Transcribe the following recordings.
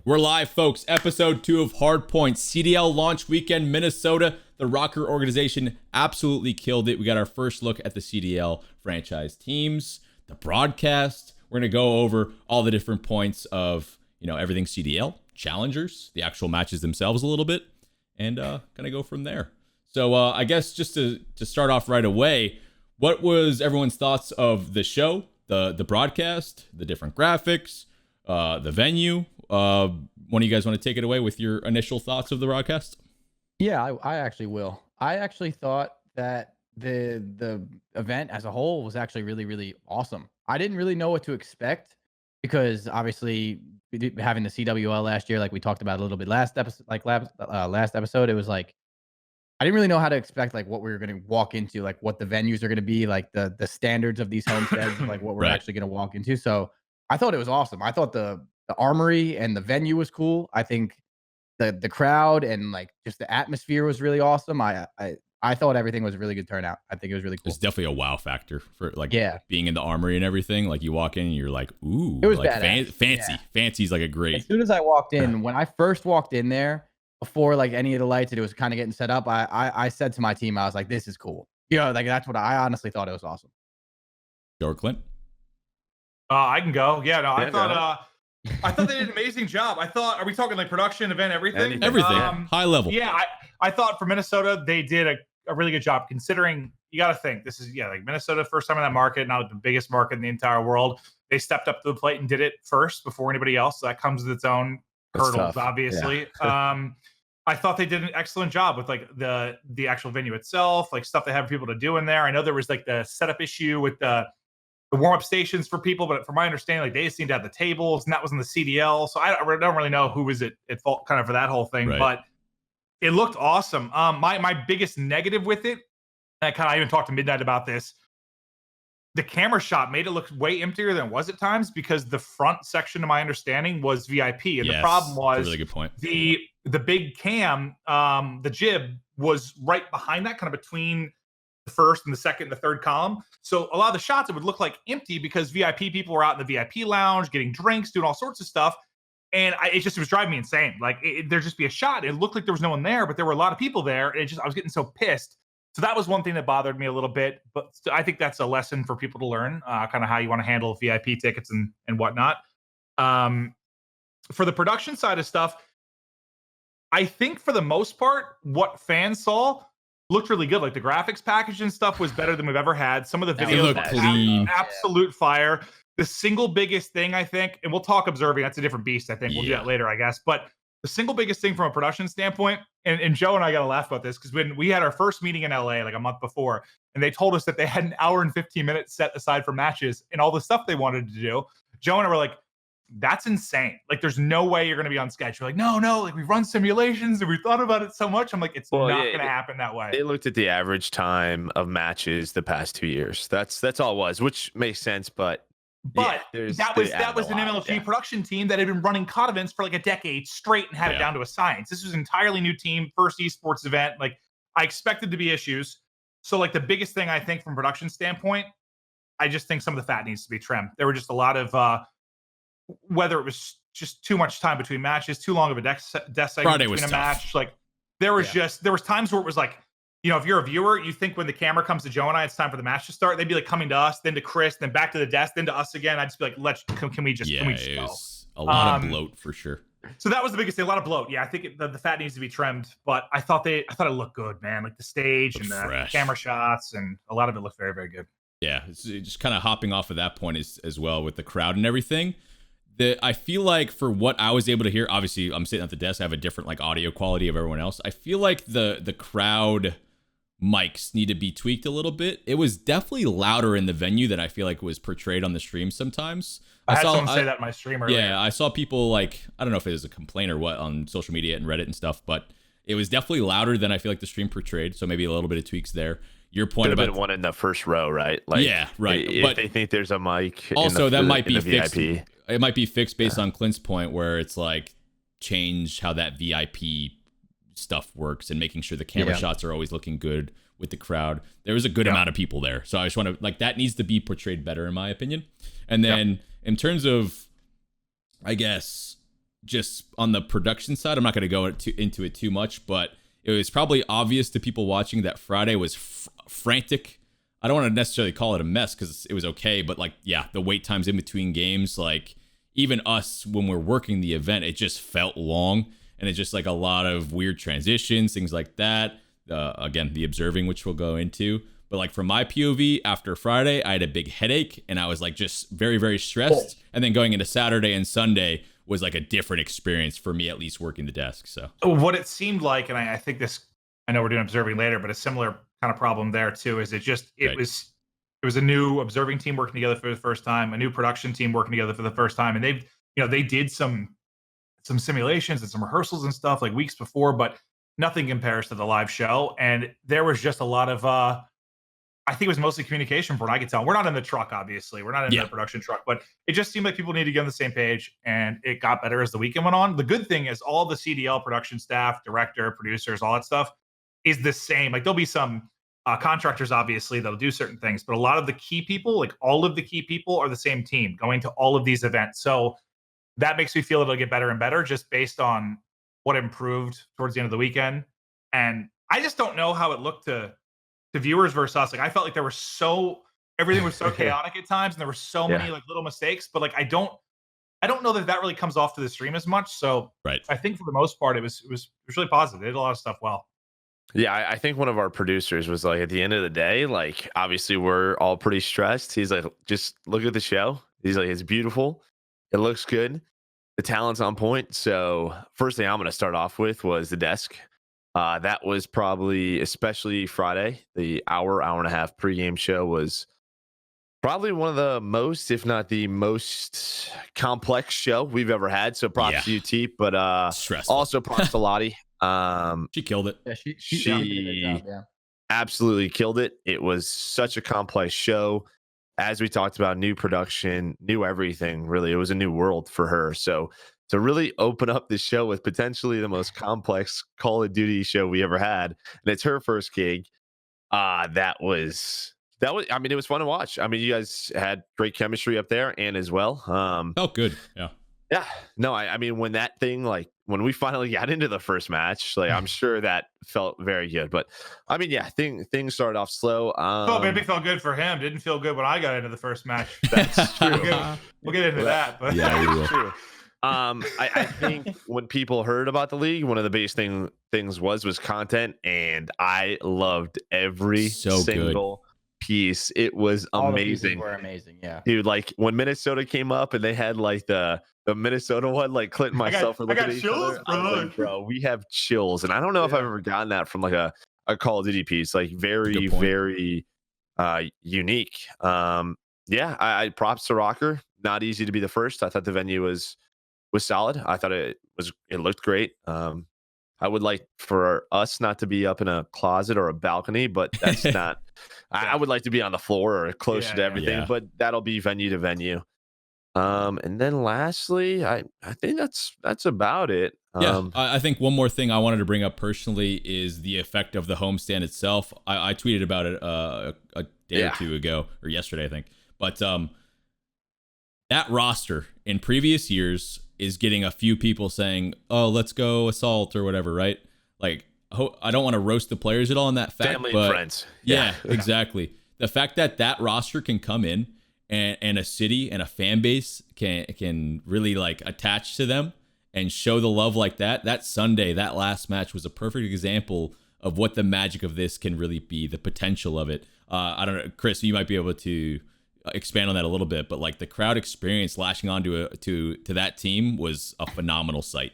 We're live, folks. Episode 2 of Hardpoints, CDL Launch Weekend, Minnesota. The ROKKR organization absolutely killed it. We got our first look at the CDL franchise teams, the broadcast. We're going to go over all the different points of, everything CDL, challengers, the actual matches themselves a little bit, and kind of go from there. So I guess just to start off right away, what was everyone's thoughts of the show, the broadcast, the different graphics, the venue? One of you guys want to take it away with your initial thoughts of the broadcast? Yeah, I actually will. I actually thought that the event as a whole was actually really, really awesome. I didn't really know what to expect because obviously having the CWL last year, like we talked about a little bit last episode, last episode, it was like I didn't really know how to expect like what we were going to walk into, like what the venues are going to be, like the standards of these homesteads, like what we're Right. actually going to walk into. So I thought it was awesome. I thought the armory and the venue was cool. I think the crowd and like just the atmosphere was really awesome. I thought everything was a really good turnout. I think it was really cool. It's definitely a wow factor for Yeah. being in the armory and everything. Like you walk in and you're like, ooh, It was like badass. fancy. Yeah. Fancy's like a great. As soon as I walked in, when I first walked in there, before like any of the lights and it was kind of getting set up, I said to my team, I was like, this is cool. Like that's what I honestly thought it was awesome. Or Clint? I can go. Yeah, no, Yeah, I thought they did an amazing job. Are we talking like production, event, everything? Everything. High level. Yeah, I thought for Minnesota, they did a really good job considering you got to think this is, like Minnesota, first time in that market, not the biggest market in the entire world. They stepped up to the plate and did it first before anybody else. So that comes with its own hurdles, obviously. Yeah. I thought they did an excellent job with like the actual venue itself, like stuff they have people to do in there. I know there was like the setup issue with the warm-up stations for people, but from my understanding, like they just seemed to have the tables, and that was in the CDL. So I don't really know who was at fault kind of for that whole thing, right. But it looked awesome. My biggest negative with it, and I even talked to Midnight about this, the camera shot made it look way emptier than it was at times because the front section, to my understanding, was VIP. And the problem was really good point. The big cam, the jib was right behind that, kind of between the first and the second and the third column. So a lot of the shots, it would look like empty because VIP people were out in the VIP lounge, getting drinks, doing all sorts of stuff. And it was driving me insane. Like there'd just be a shot. It looked like there was no one there, but there were a lot of people there. And I was getting so pissed. So that was one thing that bothered me a little bit, but I think that's a lesson for people to learn, kind of how you want to handle VIP tickets and whatnot. For the production side of stuff, I think for the most part, what fans saw looked really good. Like the graphics package and stuff was better than we've ever had. Some of the videos looked clean. Absolute fire. The single biggest thing, I think, and we'll talk observing, that's a different beast, I think. We'll do that later, I guess. But the single biggest thing from a production standpoint, and Joe and I got to laugh about this, because when we had our first meeting in LA like a month before, and they told us that they had an hour and 15 minutes set aside for matches and all the stuff they wanted to do, Joe and I were like, that's insane. Like, there's no way you're going to be on schedule. Like, no, like we've run simulations and we thought about it so much. I'm like, it's not going to happen that way. They looked at the average time of matches the past 2 years. That's all it was, which makes sense. But that was an MLG production team that had been running COD events for like a decade straight and had it down to a science. This was an entirely new team, first esports event. Like, I expected to be issues. So like the biggest thing I think from production standpoint, I just think some of the fat needs to be trimmed. There were just a lot of whether it was just too much time between matches, too long of a death segment between a match. Like there was times where it was like, if you're a viewer, you think when the camera comes to Joe and I, it's time for the match to start. They'd be like coming to us, then to Chris, then back to the desk, then to us again. I'd just be like, can we just go? A lot of bloat for sure. So that was the biggest thing, a lot of bloat. Yeah, I think the fat needs to be trimmed, but I thought it looked good, man. Like the stage and the camera shots, and a lot of it looked very, very good. Yeah, it's just kind of hopping off of that point as well with the crowd and everything. I feel like for what I was able to hear, obviously I'm sitting at the desk, I have a different like audio quality of everyone else. I feel like the crowd mics need to be tweaked a little bit. It was definitely louder in the venue than I feel like was portrayed on the stream sometimes. I had someone say that in my stream earlier. Yeah, I saw people like, I don't know if it was a complaint or what on social media and Reddit and stuff, but it was definitely louder than I feel like the stream portrayed. So maybe a little bit of tweaks there. Your point about one in the first row, right? Like, yeah, right. If but they think there's a mic, also that might be fixed. VIP. It might be fixed based on Clint's point, where it's like change how that VIP stuff works and making sure the camera shots are always looking good with the crowd. There was a good amount of people there, so I just want to like that needs to be portrayed better in my opinion. And then in terms of, I guess, just on the production side, I'm not going to go into it too much, but it was probably obvious to people watching that Friday was frantic. I don't want to necessarily call it a mess because it was okay, but like, yeah, the wait times in between games, like even us when we're working the event, it just felt long, and it's just like a lot of weird transitions, things like that. Again, the observing, which we'll go into. But like from my POV, after Friday, I had a big headache and I was like just very, very stressed. And then going into Saturday and Sunday was like a different experience for me, at least working the desk. So what it seemed like, and I think this, I know we're doing observing later, but a similar kind of problem there too, is it was a new observing team working together for the first time, a new production team working together for the first time. And they did some simulations and some rehearsals and stuff like weeks before, but nothing compares to the live show. And there was just a lot of, I think it was mostly communication from what I could tell. We're not in the truck, obviously. We're not in the production truck, but it just seemed like people needed to get on the same page, and it got better as the weekend went on. The good thing is all the CDL production staff, director, producers, all that stuff is the same. Like there'll be some contractors, obviously, that'll do certain things, but a lot of the key people, like all of the key people are the same team going to all of these events. So that makes me feel it'll get better and better just based on what improved towards the end of the weekend. And I just don't know how it looked to viewers versus us. Like I felt like everything was so chaotic at times, and there were so many like little mistakes, but like I don't know that really comes off to the stream as much. So I think for the most part it was really positive. They did a lot of stuff well. Yeah, I think one of our producers was like, at the end of the day, like obviously we're all pretty stressed. He's like, just look at the show. He's like, it's beautiful. It looks good. The talent's on point. So first thing I'm going to start off with was the desk. That was probably, especially Friday, the hour and a half pregame show was probably one of the most, if not the most complex show we've ever had. So props to you, TeeP, but also props to Lottie. She killed it. Yeah, she did a good job, absolutely killed it. It was such a complex show. As we talked about, new production, new everything, really. It was a new world for her. So to really open up the show with potentially the most complex Call of Duty show we ever had, and it's her first gig, that was, I mean, it was fun to watch. I mean, you guys had great chemistry up there, and as well. Felt good. Yeah. No, I mean, when that thing, like, when we finally got into the first match, like, I'm sure that felt very good. But, I mean, yeah, things started off slow. Maybe it felt good for him. Didn't feel good when I got into the first match. That's true. We'll get into that. But yeah, true. I think when people heard about the league, one of the biggest things was content, and I loved every single piece. It was all amazing. The pieces were amazing, yeah, dude. Like when Minnesota came up and they had like the Minnesota one, like Clint and myself were looking at each other. I was like, bro, we have chills, and I don't know if I've ever gotten that from like a Call of Duty piece. Like very unique. I props to ROKKR. Not easy to be the first. I thought the venue was solid. I thought it looked great. I would like for us not to be up in a closet or a balcony, but that's not. I would like to be on the floor or close to everything, but that'll be venue to venue. And then lastly, I think that's about it. I think one more thing I wanted to bring up personally is the effect of the homestand itself. I tweeted about it a day or two ago, or yesterday, I think. But that roster in previous years is getting a few people saying, "Oh, let's go assault" or whatever, right? Like, I don't want to roast the players at all in that fact, family but and friends. Yeah, exactly. The fact that roster can come in and a city and a fan base can really like attach to them and show the love like that. That Sunday, that last match was a perfect example of what the magic of this can really be, the potential of it. I don't know, Chris, you might be able to expand on that a little bit, but like the crowd experience lashing onto to that team was a phenomenal sight.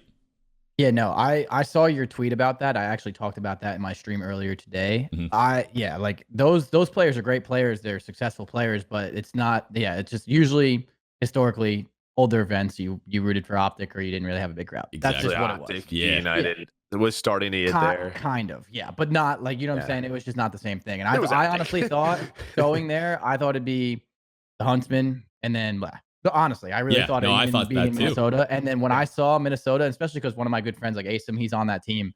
Yeah, no, I saw your tweet about that. I actually talked about that in my stream earlier today. Mm-hmm. Like those players are great players. They're successful players, but it's not. Yeah, it's just usually historically older events. You rooted for Optic, or you didn't really have a big crowd. Exactly. That's just what Optic, it was. Yeah, United. It was starting to get there. Kind of, yeah, but not like, you know what I'm saying. It was just not the same thing. And I honestly thought going there, I thought it'd be the Huntsmen, and then honestly, I really thought it would be Minnesota. And then when I saw Minnesota, especially because one of my good friends, like Asim, he's on that team,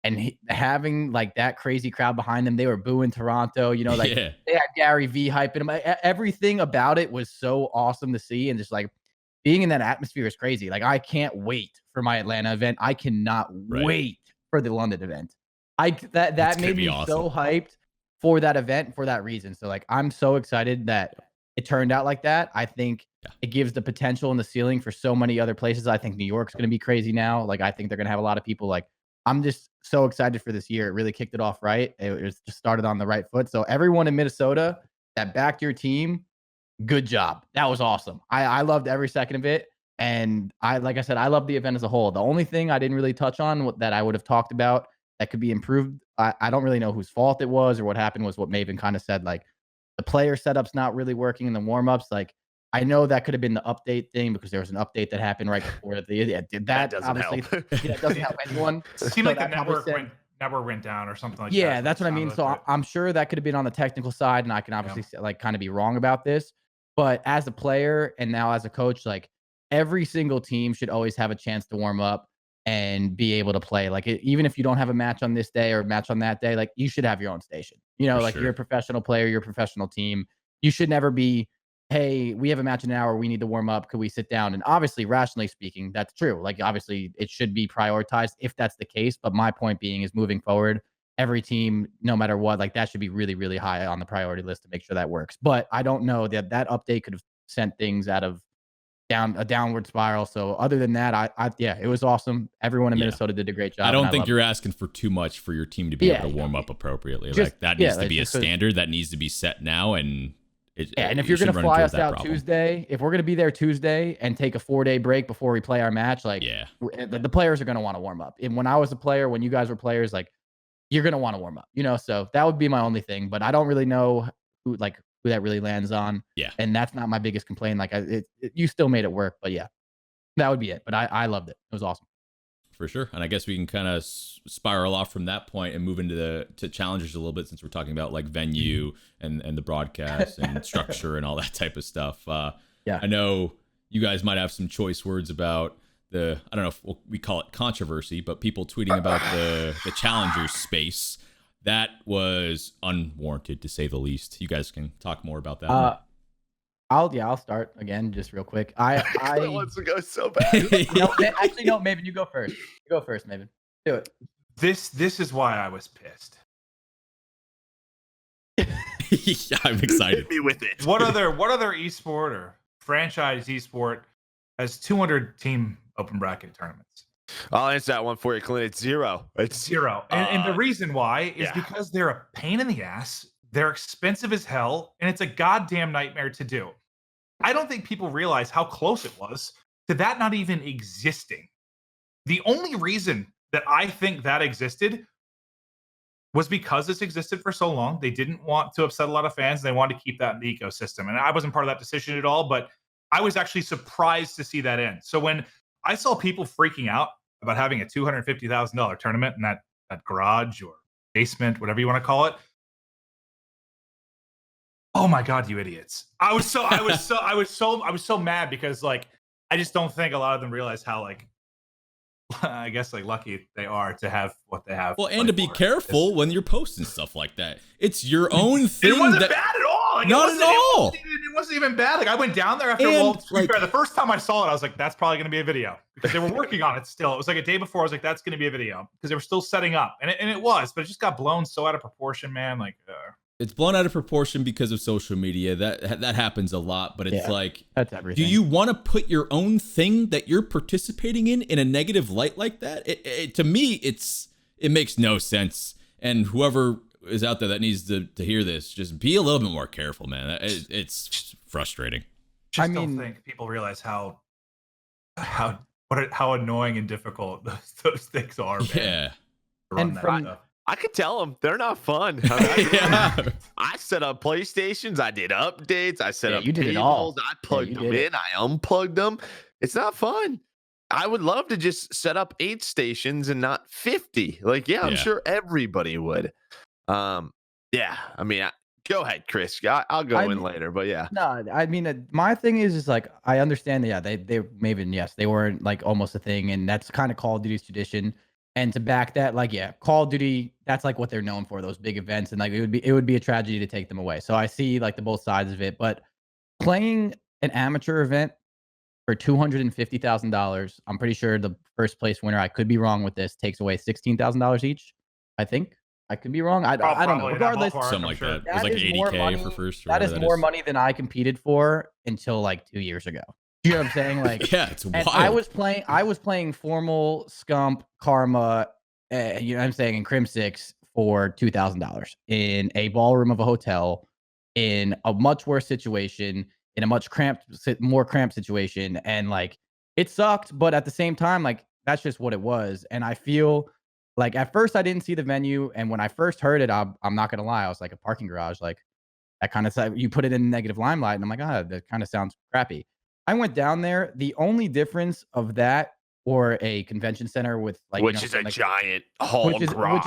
and having like that crazy crowd behind them, they were booing Toronto. You know, like they had Gary V hyping them. Everything about it was so awesome to see, and just like being in that atmosphere is crazy. Like, I can't wait for my Atlanta event. I cannot wait for the London event. That made me so hyped for that event for that reason. So like, I'm so excited that it turned out like that. I think it gives the potential and the ceiling for so many other places. I think New York's going to be crazy now. Like, I think they're going to have a lot of people. Like, I'm just so excited for this year. It really kicked it off right. It just started on the right foot. So everyone in Minnesota that backed your team, good job. That was awesome. I loved every second of it. And like I said, I love the event as a whole. The only thing I didn't really touch on that I would have talked about that could be improved, I don't really know whose fault it was or what happened, was what Maven kind of said. Like, the player setup's not really working in the warm-ups. Like, I know that could have been the update thing because there was an update that happened right before that doesn't help. Yeah, it doesn't help anyone. It seemed like the network went down or something like that. Yeah, that's what I mean. So I'm sure that could have been on the technical side, and I can obviously like kind of be wrong about this. But as a player and now as a coach, like, every single team should always have a chance to warm up and be able to play. Like, even if you don't have a match on this day or a match on that day, like, you should have your own station. You know, like, you're a professional player, you're a professional team. You should never be, hey, we have a match in an hour, we need to warm up, could we sit down? And obviously, rationally speaking, that's true. Like, obviously, it should be prioritized if that's the case. But my point being is, moving forward, every team, no matter what, like, that should be really, really high on the priority list to make sure that works. But I don't know that update could have sent things out of a downward spiral. So other than that, yeah, it was awesome. Everyone in Minnesota did a great job. I don't think you're asking for too much for your team to be able to warm up appropriately. Like, that needs to be a standard that needs to be set now. And and if you're going to fly us out Tuesday, if we're going to be there Tuesday and take a 4-day break before we play our match, like, the players are going to want to warm up. And when I was a player, when you guys were players, like, you're going to want to warm up, you know? So that would be my only thing, but I don't really know who that really lands on. Yeah. And that's not my biggest complaint. Like, you still made it work, but yeah, that would be it. But I loved it. It was awesome. For sure. And I guess we can kind of spiral off from that point and move into challengers a little bit, since we're talking about like venue and the broadcast and structure and all that type of stuff. I know you guys might have some choice words about I don't know if we call it controversy, but people tweeting about the challengers space. That was unwarranted, to say the least. You guys can talk more about that. I'll start again, just real quick. I wants to go so bad. Actually, no, Maven, you go first. You go first, Maven. Do it. This is why I was pissed. Yeah, I'm excited. Hit me with it. What other esport or franchise esport has 200 team open bracket tournaments? I'll answer that one for you, Clint. It's zero. It's zero. And the reason why is because they're a pain in the ass. They're expensive as hell, and it's a goddamn nightmare to do. I don't think people realize how close it was to that not even existing. The only reason that I think that existed was because this existed for so long. They didn't want to upset a lot of fans. They wanted to keep that in the ecosystem. And I wasn't part of that decision at all, but I was actually surprised to see that end. So when I saw people freaking out about having a $250,000 tournament in that garage or basement, whatever you want to call it, oh my God, you idiots. I was so mad because, like, I just don't think a lot of them realize how, like, I guess, like, lucky they are to have what they have. Well, and to be careful when you're posting stuff like that. It's your own thing. It wasn't bad at all. Like, not at all. It wasn't even bad. Like, I went down there after the first time I saw it, I was like, that's probably going to be a video, because they were working on it still. It was like a day before. I was like, that's going to be a video, because they were still setting up, and it was, but it just got blown so out of proportion, man. Like, it's blown out of proportion because of social media. That happens a lot, but it's like, that's everything. Do you want to put your own thing that you're participating in a negative light like that? To me, it makes no sense. And whoever is out there that needs to hear this, just be a little bit more careful, man. It's frustrating. I don't think people realize how annoying and difficult those things are. Man, yeah. I could tell them they're not fun. I set up PlayStations. I did updates. I set up you did it all. I plugged them in. I unplugged them. It's not fun. I would love to just set up 8 stations and not 50. Like, I'm sure everybody would. I mean, go ahead, Chris. I'll go in later, but yeah. No, I mean, my thing is like, I understand that, they Maven, yes, they weren't like almost a thing, and that's kind of Call of Duty's tradition. And to back that, like, Call of Duty, that's like what they're known for, those big events. And like, it would be a tragedy to take them away. So I see like the both sides of it, but playing an amateur event for $250,000. I'm pretty sure the first place winner, I could be wrong with this, takes away $16,000 each. I think I could be wrong. I don't know. Regardless, something like that. It was like 80K for first. That is more money than I competed for until like 2 years ago. You know what I'm saying? Like, yeah, it's wild. I was playing formal Scump, Karma, you know what I'm saying, in Crim 6 for $2,000 in a ballroom of a hotel, in a much worse situation, in a much more cramped situation, and like it sucked, but at the same time, like that's just what it was. And I feel like at first I didn't see the venue, and when I first heard it, I'm not gonna lie, I was like, a parking garage, like that kind of, you put it in negative limelight, and I'm like, that kind of sounds crappy. I went down there. The only difference of that or a convention center with like, which is a giant hall garage,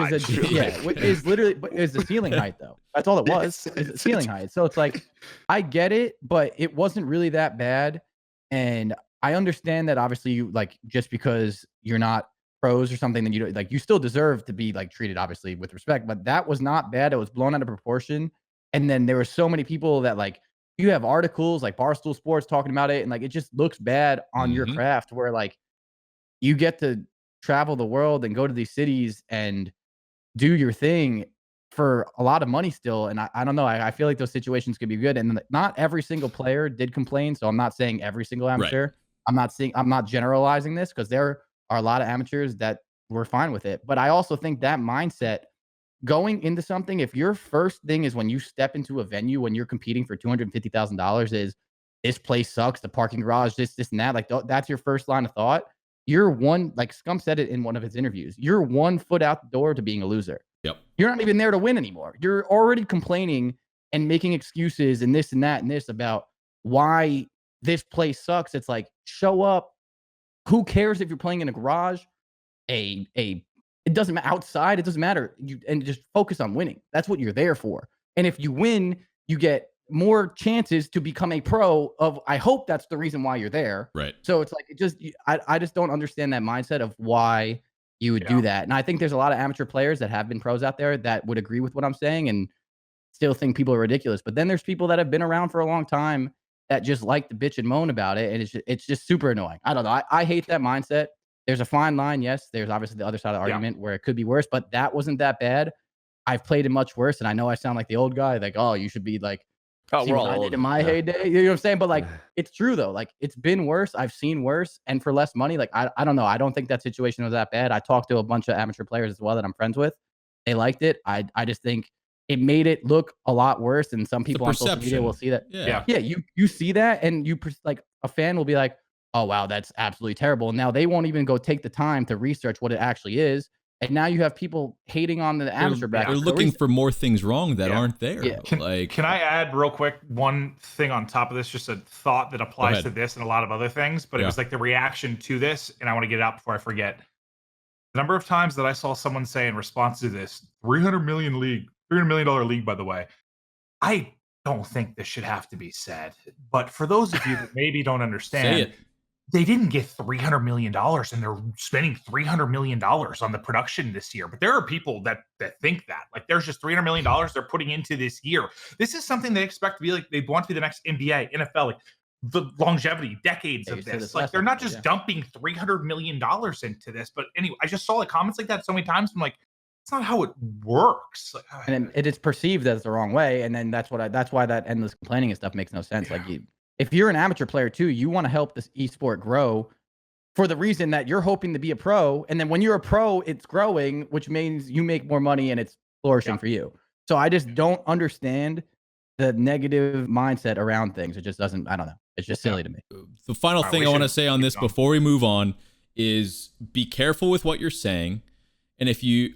which is literally is the ceiling height though. That's all it was. Is the ceiling height. So it's like, I get it, but it wasn't really that bad. And I understand that obviously you like, just because you're not pros or something, then you don't like, you still deserve to be like treated obviously with respect, but that was not bad. It was blown out of proportion. And then there were so many people that like, you have articles like Barstool Sports talking about it, and like it just looks bad on your craft, where like you get to travel the world and go to these cities and do your thing for a lot of money still. And I don't know. I feel like those situations could be good. And not every single player did complain. So I'm not saying every single amateur. Right. I'm not generalizing this, because there are a lot of amateurs that were fine with it. But I also think that mindset going into something, if your first thing is when you step into a venue, when you're competing for $250,000 is this place sucks, the parking garage, this and that, like that's your first line of thought. You're one, like Scump said it in one of his interviews, you're 1 foot out the door to being a loser. Yep. You're not even there to win anymore. You're already complaining and making excuses and this and that and this about why this place sucks. It's like, show up. Who cares if you're playing in a garage? It doesn't matter outside. It doesn't matter. And just focus on winning. That's what you're there for. And if you win, you get more chances to become a pro. I hope that's the reason why you're there. Right. So it's like, I just don't understand that mindset of why you would do that. And I think there's a lot of amateur players that have been pros out there that would agree with what I'm saying and still think people are ridiculous. But then there's people that have been around for a long time that just like to bitch and moan about it. And it's just super annoying. I don't know. I hate that mindset. There's a fine line. Yes, there's obviously the other side of the argument where it could be worse, but that wasn't that bad. I've played it much worse, and I know I sound like the old guy, like, oh, you should be like, we're all old in my heyday. You know what I'm saying? But like, it's true though. Like, it's been worse. I've seen worse, and for less money. Like, I don't know. I don't think that situation was that bad. I talked to a bunch of amateur players as well that I'm friends with. They liked it. I just think it made it look a lot worse, and some people on social media will see that. Yeah. You see that, and like a fan will be like, oh, wow, that's absolutely terrible. And now they won't even go take the time to research what it actually is. And now you have people hating on the amateur bracket. They're looking for more things wrong that aren't there. Yeah. Can I add real quick one thing on top of this? Just a thought that applies to this and a lot of other things. But it was like the reaction to this, and I want to get it out before I forget. The number of times that I saw someone say in response to this, $300 million league, by the way, I don't think this should have to be said. But for those of you that maybe don't understand, they didn't get $300 million, and they're spending $300 million on the production this year. But there are people that think that, like, there's just $300 million they're putting into this year. This is something they expect to be like, they want to be the next NBA, NFL, like the longevity, decades of this. Like, they're not just dumping $300 million into this. But anyway, I just saw like comments like that so many times. I'm like, it's not how it works. Like, and it is perceived as the wrong way. And then that's why that endless complaining and stuff makes no sense. Like, if you're an amateur player too, you want to help this esport grow for the reason that you're hoping to be a pro. And then when you're a pro, it's growing, which means you make more money and it's flourishing for you. So I just don't understand the negative mindset around things. It just doesn't, I don't know. It's just silly to me. The final thing I want to say on this before we move on is be careful with what you're saying. And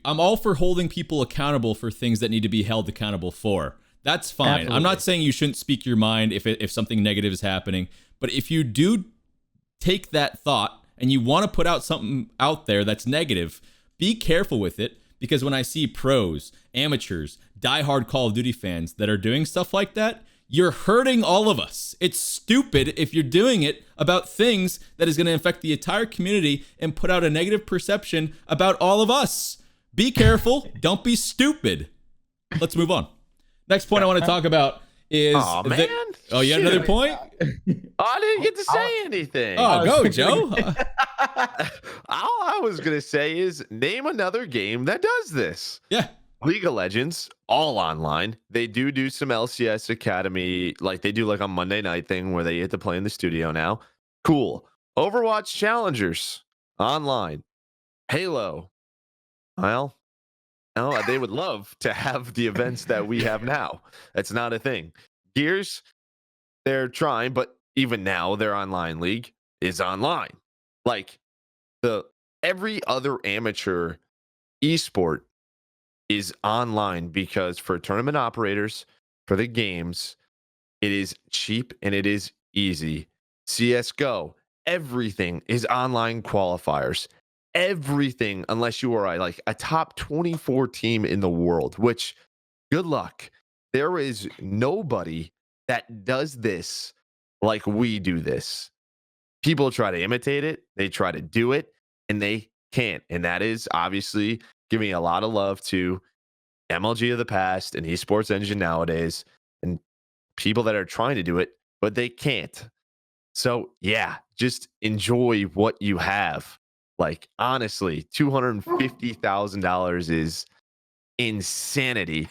I'm all for holding people accountable for things that need to be held accountable for. That's fine. Absolutely. I'm not saying you shouldn't speak your mind if something negative is happening. But if you do take that thought and you want to put out something out there that's negative, be careful with it. Because when I see pros, amateurs, diehard Call of Duty fans that are doing stuff like that, you're hurting all of us. It's stupid if you're doing it about things that is going to affect the entire community and put out a negative perception about all of us. Be careful. Don't be stupid. Let's move on. Next point I want to talk about is oh man. Oh, you had another point? I didn't get to say anything. Oh, go, Joe. All I was gonna say is name another game that does this. Yeah. League of Legends, all online. They do some LCS Academy, like they do like a Monday night thing where they get to play in the studio now. Cool. Overwatch Challengers, online. Halo. Well, no, they would love to have the events that we have now. That's not a thing. Gears, they're trying, but even now their online league is online. Like every other amateur esport is online because for tournament operators, for the games, it is cheap and it is easy. CSGO, everything is online qualifiers. Everything, unless you are like a top 24 team in the world, which good luck. There is nobody that does this like we do this. People try to imitate it, they try to do it, and they can't. And that is obviously giving a lot of love to MLG of the past and esports engine nowadays and people that are trying to do it, but they can't. So yeah, just enjoy what you have. Like honestly, $250,000 is insanity.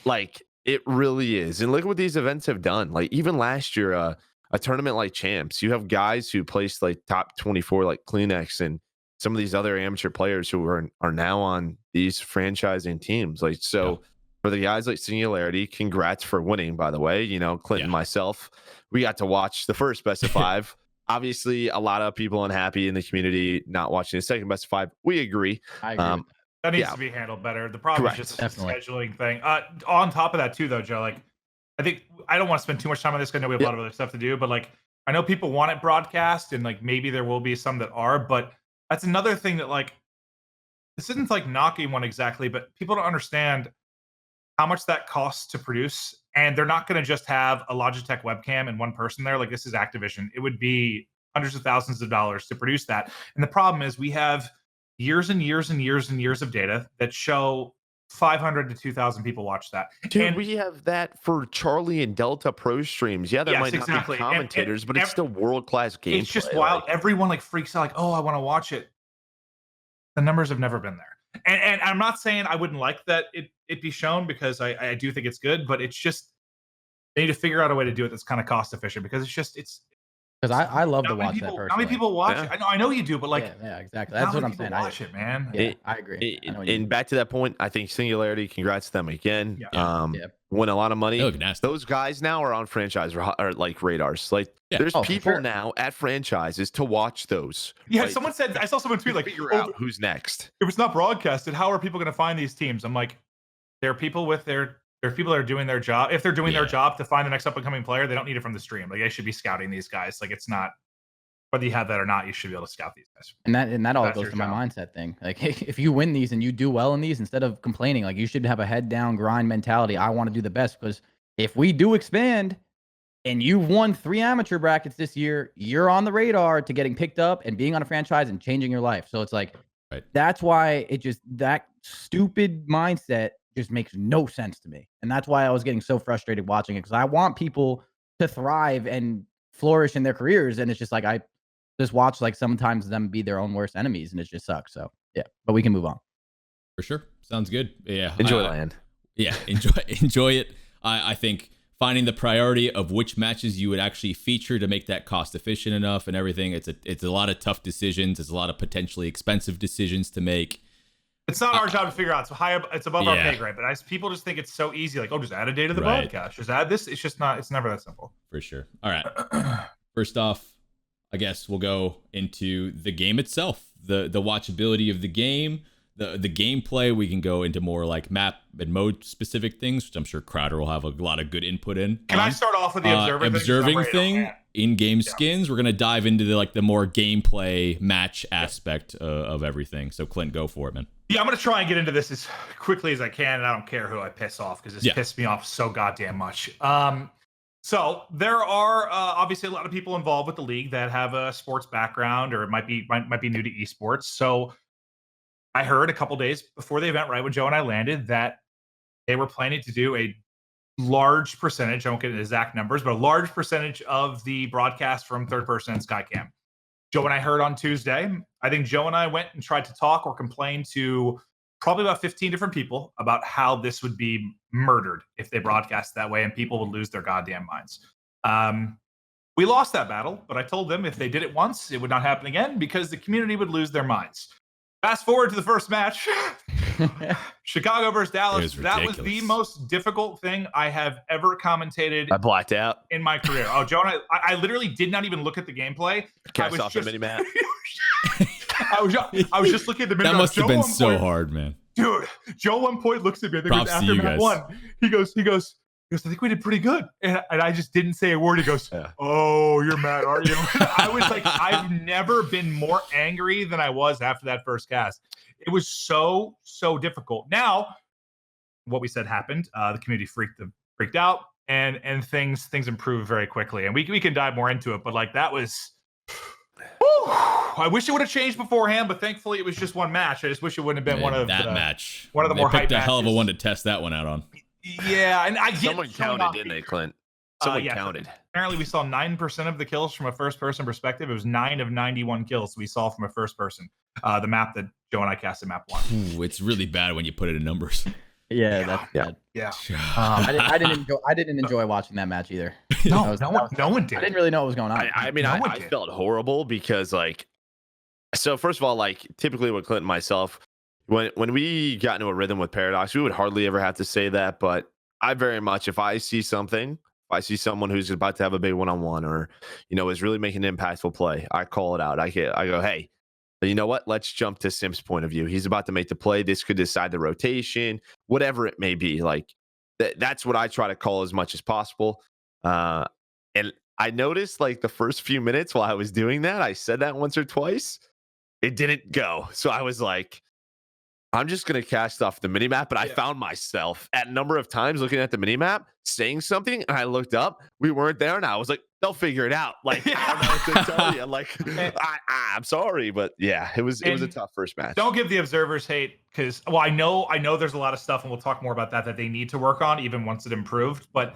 Like it really is. And look what these events have done. Like even last year, a tournament like Champs, you have guys who placed like top 24, like Kleenex and some of these other amateur players who are now on these franchising teams. Like, so for the guys like Singularity, congrats for winning, by the way. You know, Clinton, myself, we got to watch the first best of 5. Obviously, a lot of people unhappy in the community not watching the second best of 5. We agree. I agree with that. That needs to be handled better. The problem is just a scheduling thing. On top of that, too, though, Joe, like, I think I don't want to spend too much time on this because I know we have a lot of other stuff to do, but like, I know people want it broadcast and like maybe there will be some that are, but that's another thing that like, this isn't like knocking one exactly, but people don't understand how much that costs to produce. And they're not going to just have a Logitech webcam and one person there. Like this is Activision. It would be hundreds of thousands of dollars to produce that. And the problem is we have years and years and years and years of data that show 500 to 2,000 people watch that. Dude, and we have that for Charlie and Delta Pro streams. Yeah, there might not be commentators, but it's still world-class gameplay. It's just wild. Everyone like freaks out like, oh, I want to watch it. The numbers have never been there. And I'm not saying I wouldn't like that it be shown because I do think it's good, but it's just they need to figure out a way to do it that's kind of cost efficient because it's because I love to watch that personally. How many people watch it? I know you do, but like yeah, exactly. That's what I'm saying. Watch it, man. Yeah, I agree. And back to that point, I think Singularity, congrats to them again. Win a lot of money. Those guys now are on franchise or like radars. Like there's people now at franchises to watch those. Yeah, like, someone said I saw someone tweet like figure out who's next. If it's not broadcasted, how are people going to find these teams? I'm like, there are people with there are people that are doing their job. If they're doing their job to find the next up and coming player, they don't need it from the stream. Like they should be scouting these guys. Like it's not whether you have that or not, you should be able to scout these guys. And that all goes to my mindset thing. Like if you win these and you do well in these, instead of complaining, like you should have a head down grind mentality. I want to do the best because if we do expand and you've won 3 amateur brackets this year, you're on the radar to getting picked up and being on a franchise and changing your life. So it's like, that's why that stupid mindset just makes no sense to me. And that's why I was getting so frustrated watching it because I want people to thrive and flourish in their careers. And it's just like, I just watch like sometimes them be their own worst enemies and it just sucks. So yeah, but we can move on. For sure. Sounds good. Yeah. Enjoy land. Yeah. Enjoy it. I think finding the priority of which matches you would actually feature to make that cost efficient enough and everything. It's a lot of tough decisions. It's a lot of potentially expensive decisions to make. It's not our job to figure out. It's above our pay grade. But people just think it's so easy. Like, oh, just add a day to the broadcast. Just add this. It's just not. It's never that simple. For sure. All right. First off, I guess we'll go into the game itself, the watchability of the game, the gameplay. We can go into more like map and mode specific things, which I'm sure Crowder will have a lot of good input in. Can I start off with the observing thing? In-game skins. We're gonna dive into the more gameplay match aspect of everything. So Clint, go for it, man. Yeah, I'm gonna try and get into this as quickly as I can, and I don't care who I piss off because this pissed me off so goddamn much. So there are obviously a lot of people involved with the league that have a sports background, or it might be new to esports. So I heard a couple days before the event, right when Joe and I landed, that they were planning to do a large percentage, I won't get into exact numbers, but a large percentage of the broadcast from third person and Skycam. Joe and I heard on Tuesday, I think Joe and I went and tried to talk or complain to probably about 15 different people about how this would be murdered if they broadcast that way and people would lose their goddamn minds. We lost that battle, but I told them if they did it once, it would not happen again because the community would lose their minds. Fast forward to the first match, Chicago versus Dallas. That was the most difficult thing I have ever commentated. I blacked out in my career. Oh, Joe, and I literally did not even look at the gameplay. Cast off the mini map. I was just looking at the mini map. That must have been so hard, man. Dude, Joe at one point looks at me. I think it was after map 1. He goes, I think we did pretty good. And I just didn't say a word. He goes, oh, you're mad, aren't you? I was like, I've never been more angry than I was after that first cast. It was so difficult. Now, what we said happened. The community freaked out and things improved very quickly. And we can dive more into it. But like that was, I wish it would have changed beforehand, but thankfully it was just one match. I just wish it wouldn't have been one of the more hype matches. A hell of a one to test that one out on. Yeah, and I get someone counted, didn't they, Clint? Someone counted. Apparently, we saw 9% of the kills from a first-person perspective. It was 9 of 91 kills we saw from a first person. The map that Joe and I casted, map 1. Ooh, it's really bad when you put it in numbers. Yeah, that's bad. Yeah. I didn't enjoy watching that match either. No one did. I didn't really know what was going on. I felt horrible because so first of all, typically with Clint and myself, when we got into a rhythm with Paradox, we would hardly ever have to say that. But I very much, if I see someone who's about to have a big one-on-one or, is really making an impactful play, I call it out. I go, hey, you know what? Let's jump to Sim's point of view. He's about to make the play. This could decide the rotation, whatever it may be. That's what I try to call as much as possible. And I noticed the first few minutes while I was doing that, I said that once or twice. It didn't go. So I was like, I'm just going to cast off the minimap, but I found myself at a number of times looking at the minimap, saying something, and I looked up. We weren't there, and I was like, they'll figure it out. I don't know what to tell you. I'm sorry, but yeah, it was a tough first match. Don't give the observers hate because, I know there's a lot of stuff, and we'll talk more about that they need to work on even once it improved, but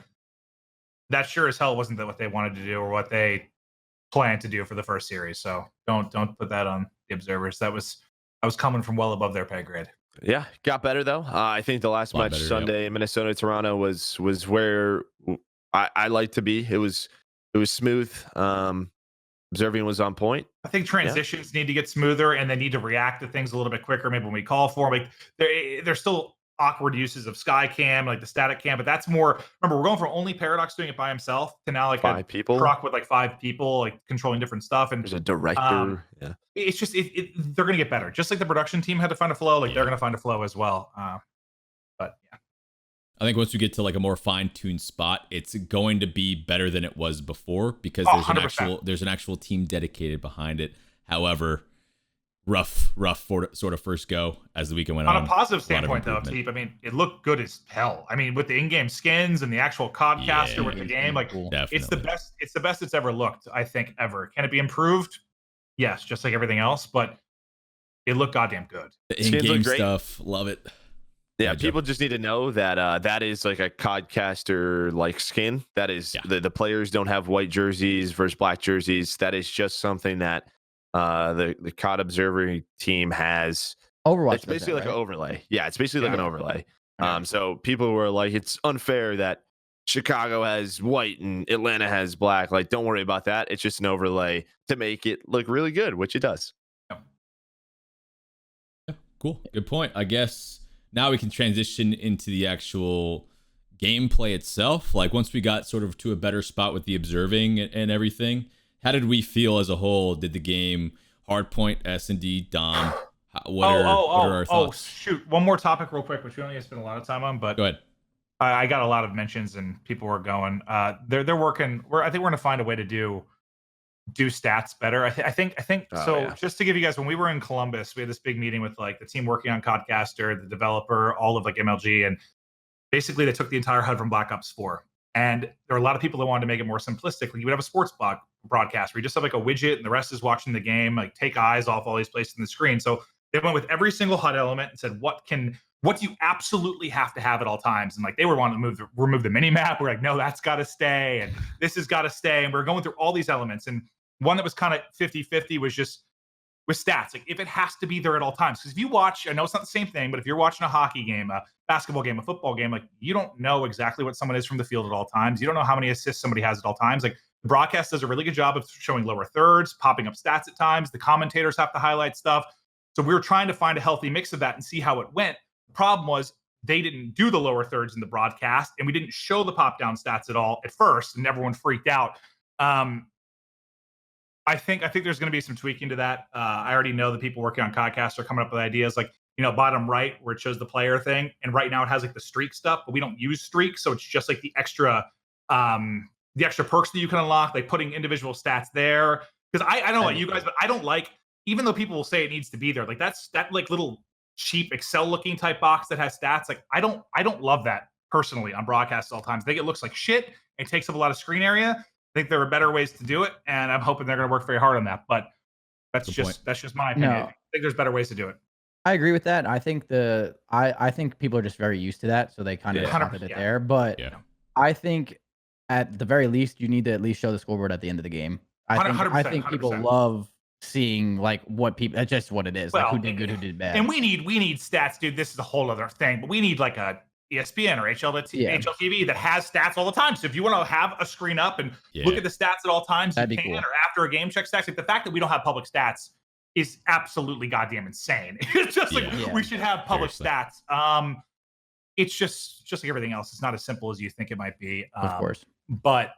that sure as hell wasn't what they wanted to do or what they planned to do for the first series. So don't put that on the observers. That was coming from well above their pay grade. Yeah, got better though. I think the last match Sunday, Minnesota Toronto was where I like to be. It was smooth. Observing was on point. I think transitions need to get smoother and they need to react to things a little bit quicker. Maybe when we call for them, there's still awkward uses of Skycam, the static cam, but that's more. Remember, we're going from only Paradox doing it by himself to now 5 people, truck with 5 people controlling different stuff. And there's a director. It's just they're gonna get better. Just like the production team had to find a flow, they're gonna find a flow as well. But yeah, I think once we get to a more fine-tuned spot, it's going to be better than it was before because there's an actual team dedicated behind it. However, rough sort of first go as the weekend went on. On a positive standpoint, though, TeeP, it looked good as hell. With the in-game skins and the actual codcaster with the game, cool. It's the best. It's the best it's ever looked, I think, ever. Can it be improved? Yes, just like everything else, but it looked goddamn good. The in-game stuff, love it. Yeah, people just need to know that that is a codcaster skin. That is the players don't have white jerseys versus black jerseys. That is just something that the COD Observer team has. Overwatch. It's basically an overlay. Yeah, it's basically an overlay. So people were like, it's unfair that Chicago has white and Atlanta has black. Don't worry about that. It's just an overlay to make it look really good, which it does. Yeah, cool. Good point. I guess now we can transition into the actual gameplay itself. Once we got sort of to a better spot with the observing and everything, how did we feel as a whole? Did the game, Hardpoint, S&D, Dom, what are our thoughts? Shoot. One more topic real quick, which we only spent a lot of time on, but go ahead. I got a lot of mentions and people were going. They're working. I think we're gonna find a way to do stats better. I think. Just to give you guys, when we were in Columbus, we had this big meeting with the team working on Codcaster, the developer, all of MLG, and basically they took the entire HUD from Black Ops 4. And there were a lot of people that wanted to make it more simplistic. You would have a sports broadcast where you just have a widget and the rest is watching the game, take eyes off all these places in the screen. So they went with every single HUD element and said, what can what do you absolutely have to have at all times? And like they were wanting to remove the mini map. We're like, no, that's got to stay, and this has got to stay. And we're going through all these elements, and one that was kind of 50-50 was just with stats. Like if it has to be there at all times, because if you watch, I know it's not the same thing, but if you're watching a hockey game, a basketball game, a football game, like you don't know exactly what someone is from the field at all times. You don't know how many assists somebody has at all times. Like the broadcast does a really good job of showing lower thirds, popping up stats at times. The commentators have to highlight stuff. So we were trying to find a healthy mix of that and see how it went. The problem was they didn't do the lower thirds in the broadcast, and we didn't show the pop down stats at all at first, and everyone freaked out. I think there's going to be some tweaking to that. I already know the people working on Codcast are coming up with ideas like, bottom right where it shows the player thing. And right now it has like the streak stuff, but we don't use streaks. So it's just like the extra perks that you can unlock, like putting individual stats there. Because I don't know about you guys, but I don't like, even though people will say it needs to be there, like that like little cheap Excel looking type box that has stats. Like I don't love that personally on broadcasts all times. I think it looks like shit. It takes up a lot of screen area. I think there are better ways to do it, and I'm hoping they're going to work very hard on that. But that's just my opinion. No. I think there's better ways to do it. I agree with that. I think I think people are just very used to that, so they kind of wanted it there. But I think at the very least, you need to at least show the scoreboard at the end of the game. I think people 100%. Love seeing like what people. That's just what it is. Well, like who did good, who did bad. And we need stats, dude. This is a whole other thing. But we need like a ESPN or HLTV that has stats all the time. So if you want to have a screen up and look at the stats at all times, that'd you can, cool. Or after a game check stats. Like the fact that we don't have public stats is absolutely goddamn insane. It's just like we should have public stats. It's just like everything else. It's not as simple as you think it might be. Of course. But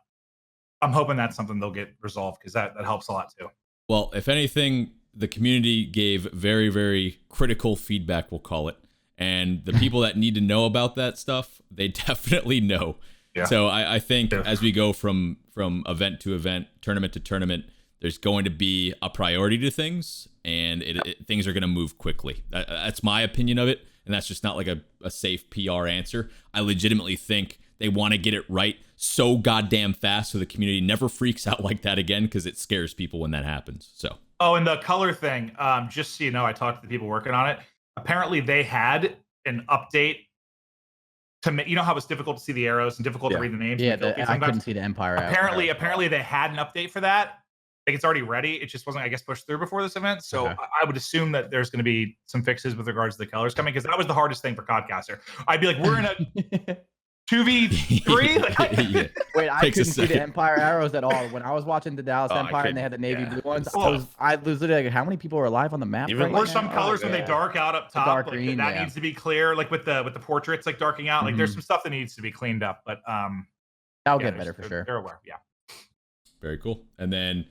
I'm hoping that's something they'll get resolved because that helps a lot too. Well, if anything, the community gave very, very critical feedback, we'll call it. And the people that need to know about that stuff, they definitely know. Yeah. So I think as we go from event to event, tournament to tournament, there's going to be a priority to things, and things are going to move quickly. That's my opinion of it, and that's just not like a safe PR answer. I legitimately think they want to get it right so goddamn fast so the community never freaks out like that again, because it scares people when that happens. So. Oh, and the color thing, just so you know, I talked to the people working on it. Apparently they had an update to make, how it's difficult to see the arrows and difficult to read the names. Yeah, I couldn't see the Empire. Apparently they had an update for that. Like it's already ready. It just wasn't, I guess, pushed through before this event. So I would assume that there's going to be some fixes with regards to the colors coming, because that was the hardest thing for Codcaster. I'd be like, we're in a 2v3. Wait, I couldn't see the Empire arrows at all when I was watching the Dallas Empire and they had the navy blue ones. I was literally like, how many people are alive on the map? Even or some colors when they dark out up top, dark green, that needs to be clear. Like with the portraits like darking out. Like there's some stuff that needs to be cleaned up. But that'll get better for sure. They're aware. Yeah. Very cool. And then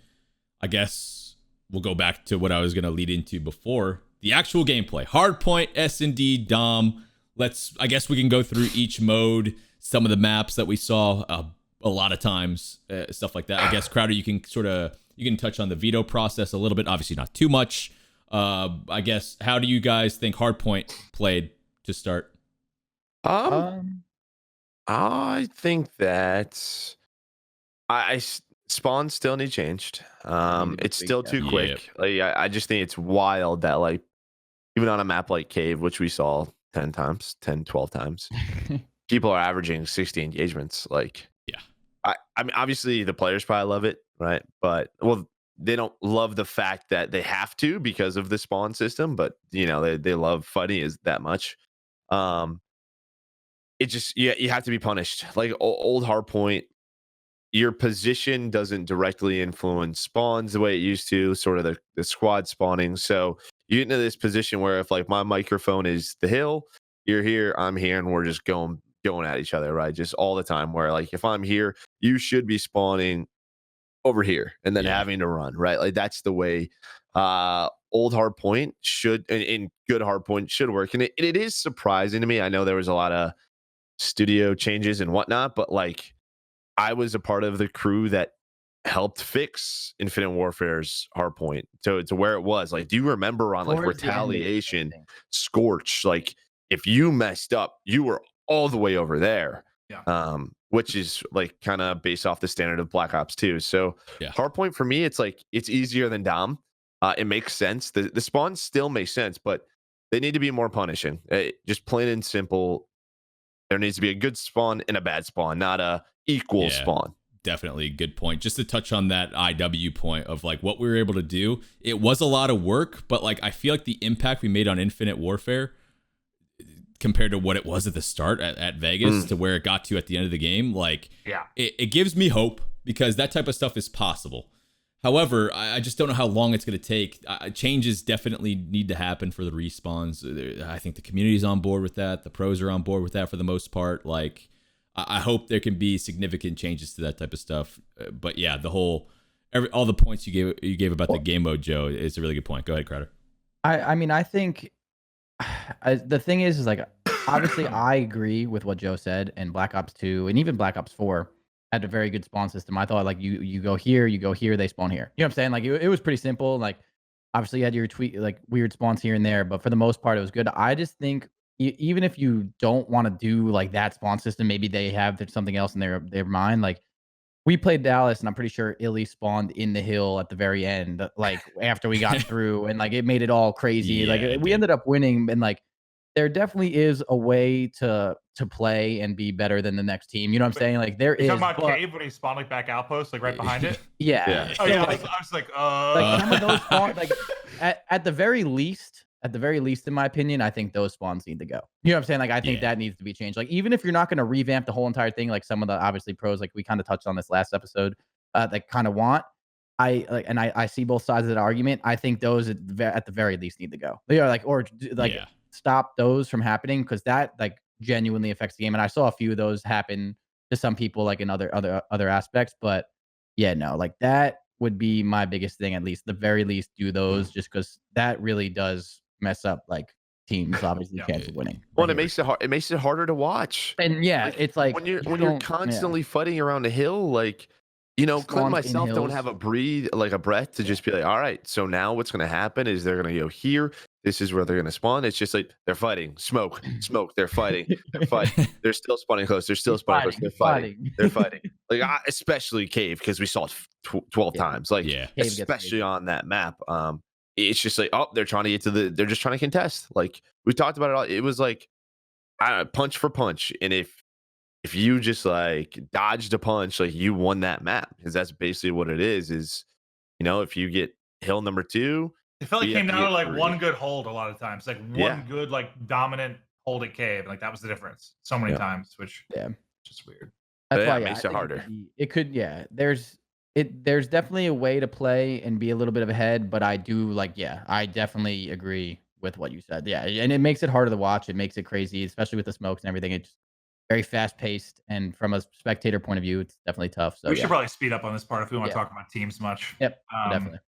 I guess we'll go back to what I was going to lead into before, the actual gameplay. Hardpoint, S&D, Dom. I guess we can go through each mode, some of the maps that we saw a lot of times, stuff like that. I guess, Crowder, you can touch on the veto process a little bit, obviously not too much. I guess, how do you guys think Hardpoint played to start? I think that spawns still need changed. It's still too quick. Like, I just think it's wild that like even on a map like Cave, which we saw 10 times, 10, 12 times, people are averaging 60 engagements. Like, I mean, obviously the players probably love it, right? But they don't love the fact that they have to because of the spawn system, but they love fighting is that much. It just, you have to be punished. Like old Hardpoint, your position doesn't directly influence spawns the way it used to, sort of the squad spawning. So you get into this position where if like my microphone is the hill, you're here, I'm here, and we're just going at each other, right? Just all the time, where like if I'm here, you should be spawning over here and then having to run, right? Like that's the way old Hardpoint should, and good Hardpoint should work. And it is surprising to me. I know there was a lot of studio changes and whatnot, but like I was a part of the crew that helped fix Infinite Warfare's Hardpoint to where it was. Like, do you remember on like Retaliation, Scorch? Like, if you messed up, you were all the way over there. Yeah. Which is like kind of based off the standard of Black Ops 2. So Hardpoint for me, it's like it's easier than Dom. It makes sense. The spawns still make sense, but they need to be more punishing. Just plain and simple. There needs to be a good spawn and a bad spawn, not a equal spawn. Definitely good point. Just to touch on that IW point of like what we were able to do, it was a lot of work, but like I feel like the impact we made on Infinite Warfare compared to what it was at the start at Vegas to where it got to at the end of the game, like it gives me hope because that type of stuff is possible. However, I just don't know how long it's going to take. Changes definitely need to happen for the respawns. I think the community's on board with that. The pros are on board with that for the most part. Like, I hope there can be significant changes to that type of stuff. But yeah, all the points you gave about the game mode, Joe, is a really good point. Go ahead, Crowder. I mean, I think the thing is like, obviously, I agree with what Joe said, and Black Ops 2 and even Black Ops 4 had a very good spawn system. I thought like you go here, they spawn here. You know what I'm saying? Like it was pretty simple. Like obviously you had your like weird spawns here and there, but for the most part it was good. I just think even if you don't want to do like that spawn system, maybe they have something else in their mind. Like we played Dallas, and I'm pretty sure Illy spawned in the hill at the very end, like after we got through, and like it made it all crazy. Like we ended up winning, and like there definitely is a way to play and be better than the next team. You know what I'm saying? Like there is. You're talking about Cave when he spawned like back outpost, like right behind it. Yeah. Oh yeah. I was like, like some of those spawns, like at the very least, in my opinion, I think those spawns need to go. You know what I'm saying? Like I think that needs to be changed. Like even if you're not going to revamp the whole entire thing, like some of the obviously pros, like we kind of touched on this last episode, that kind of want. I see both sides of that argument. I think those at the very least need to go. They are like stop those from happening because that like genuinely affects the game. And I saw a few of those happen to some people like in other aspects. But yeah, no, like that would be my biggest thing. At least the very least do those, just because that really does mess up like teams obviously chance of winning. Well, it makes it harder to watch. And it's like when you're constantly fighting around a hill, like Clint and myself don't have a breath to just be like, all right, so now what's going to happen is they're going to go here. This is where they're going to spawn. It's just like they're fighting. Smoke. They're fighting. They're still spawning close. They're fighting. Like especially Cave, because we saw it 12 times. Like especially on that map. It's just like, they're trying to get to they're just trying to contest. Like we talked about it all. It was like punch for punch, and if you just like dodged a punch, like you won that map, because that's basically what it is. If you get hill number 2. It felt like it came down to like 1 good hold a lot of times, like one good like dominant hold at Cave, like that was the difference so many times, which just weird. That's why it makes it harder. It could there's definitely a way to play and be a little bit of ahead, but I do I definitely agree with what you said. Yeah, and it makes it harder to watch. It makes it crazy, especially with the smokes and everything. It's very fast paced, and from a spectator point of view, it's definitely tough. So we should probably speed up on this part if we want to talk about teams much. Yep, definitely.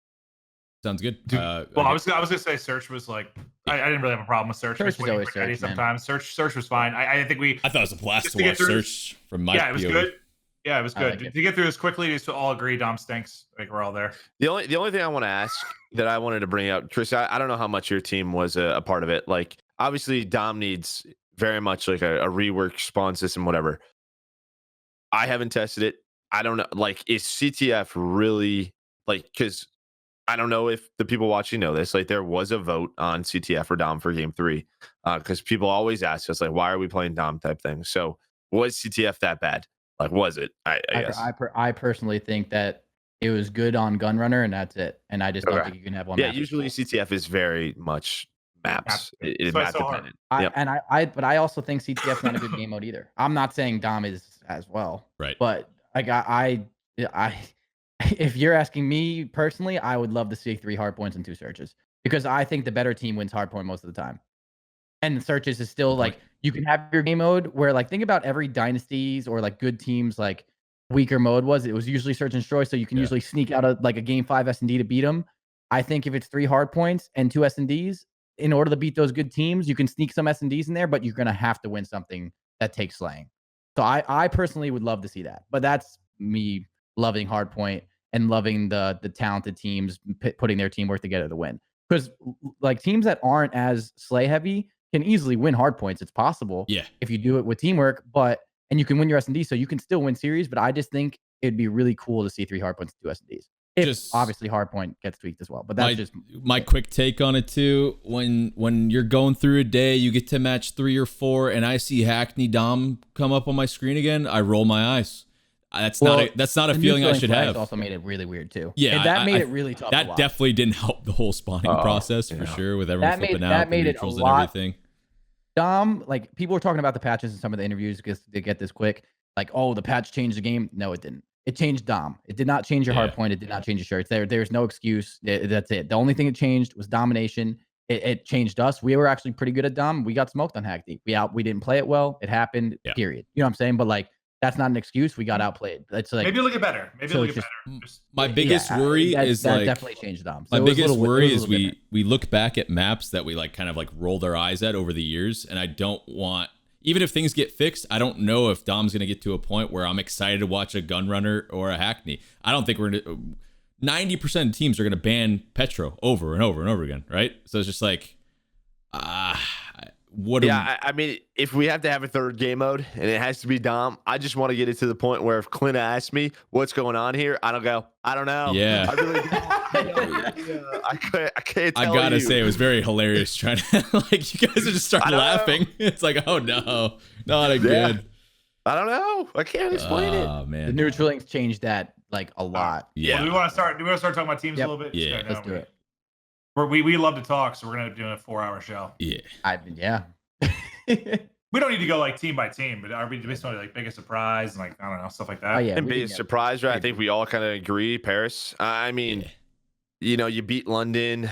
Sounds good. I was gonna say Search was like I didn't really have a problem with Search. Search is always Search, sometimes. Search was fine. I think I thought it was a blast to watch Search from my it was good. Yeah, it was good. To get through this quickly, just all agree Dom stinks. Like we're all there. The only thing I want to ask that I wanted to bring up, Chris, I don't know how much your team was a part of it. Like obviously Dom needs very much like a rework spawn system, whatever. I haven't tested it. I don't know. Like, is CTF really because I don't know if the people watching know this. Like, there was a vote on CTF or Dom for game 3, because people always ask us, like, why are we playing Dom type thing? So, was CTF that bad? Like, was it? I guess. I personally think that it was good on Gunrunner, and that's it. And I just don't think you can have one. Yeah, usually CTF is very much maps. It is map dependent. But I also think CTF's not a good game mode either. I'm not saying Dom is as well. Right. But if you're asking me personally, I would love to see 3 hardpoints and 2 searches, because I think the better team wins hardpoint most of the time. And the searches is still like, you can have your game mode where like, think about every dynasties or like good teams, like weaker mode it was usually search and destroy. So you can usually sneak out of like a game 5 S&D to beat them. I think if it's 3 hardpoints and 2 S&Ds, in order to beat those good teams, you can sneak some S&Ds in there, but you're going to have to win something that takes slaying. So I personally would love to see that, but that's me loving hardpoint and loving the talented teams putting their teamwork together to win. Because like teams that aren't as slay heavy can easily win hardpoints. It's possible if you do it with teamwork, and you can win your S&D, so you can still win series. But I just think it'd be really cool to see 3 hardpoints and 2 S&Ds. just obviously Hardpoint gets tweaked as well, but that's just my quick take on it too. When you're going through a day, you get to match 3 or 4, and I see Hackney Dom come up on my screen again, I roll my eyes. That's not a feeling I should have. Also made it really weird too. Yeah, and that made it really tough. That definitely didn't help the whole spawning process for sure, with everyone flipping out, the neutrals and everything. Dom, like people were talking about the patches in some of the interviews because they get this quick. Like, oh, the patch changed the game. No, it didn't. It changed Dom. It did not change your hard point. It did not change your shirts. There's no excuse. That's it. The only thing it changed was domination. It changed us. We were actually pretty good at Dom. We got smoked on Hackney. We didn't play it well. It happened. Period. You know what I'm saying? But like, that's not an excuse. We got outplayed. It's like maybe look at better. Maybe look at better. My biggest worry is that like definitely changed Dom. So my biggest worry is we look back at maps that we like kind of like rolled our eyes at over the years, and I don't want, even if things get fixed, I don't know if Dom's gonna get to a point where I'm excited to watch a Gunrunner or a Hackney. I don't think we're gonna. 90% of teams are gonna ban Petro over and over and over again, right? So it's just like, what? Yeah, I mean, if we have to have a third game mode and it has to be Dom, I just want to get it to the point where if Clint asks me what's going on here, I don't go, I don't know. Yeah, I really don't. I can't tell I gotta you. say, it was very hilarious trying to like, you guys are just starting laughing. It's like, oh no, not again. I don't know. I can't explain it. Oh man, the neutralings changed that like a lot. Yeah. Well, do we want to start talking about teams a little bit? Yeah, let's do it. We love to talk, so we're gonna do a 4-hour show. Yeah. We don't need to go like team by team, but are we just like biggest surprise and like I don't know, stuff like that? Oh yeah, and biggest surprise, right? I think we all kind of agree. Paris. I mean, you know, you beat London,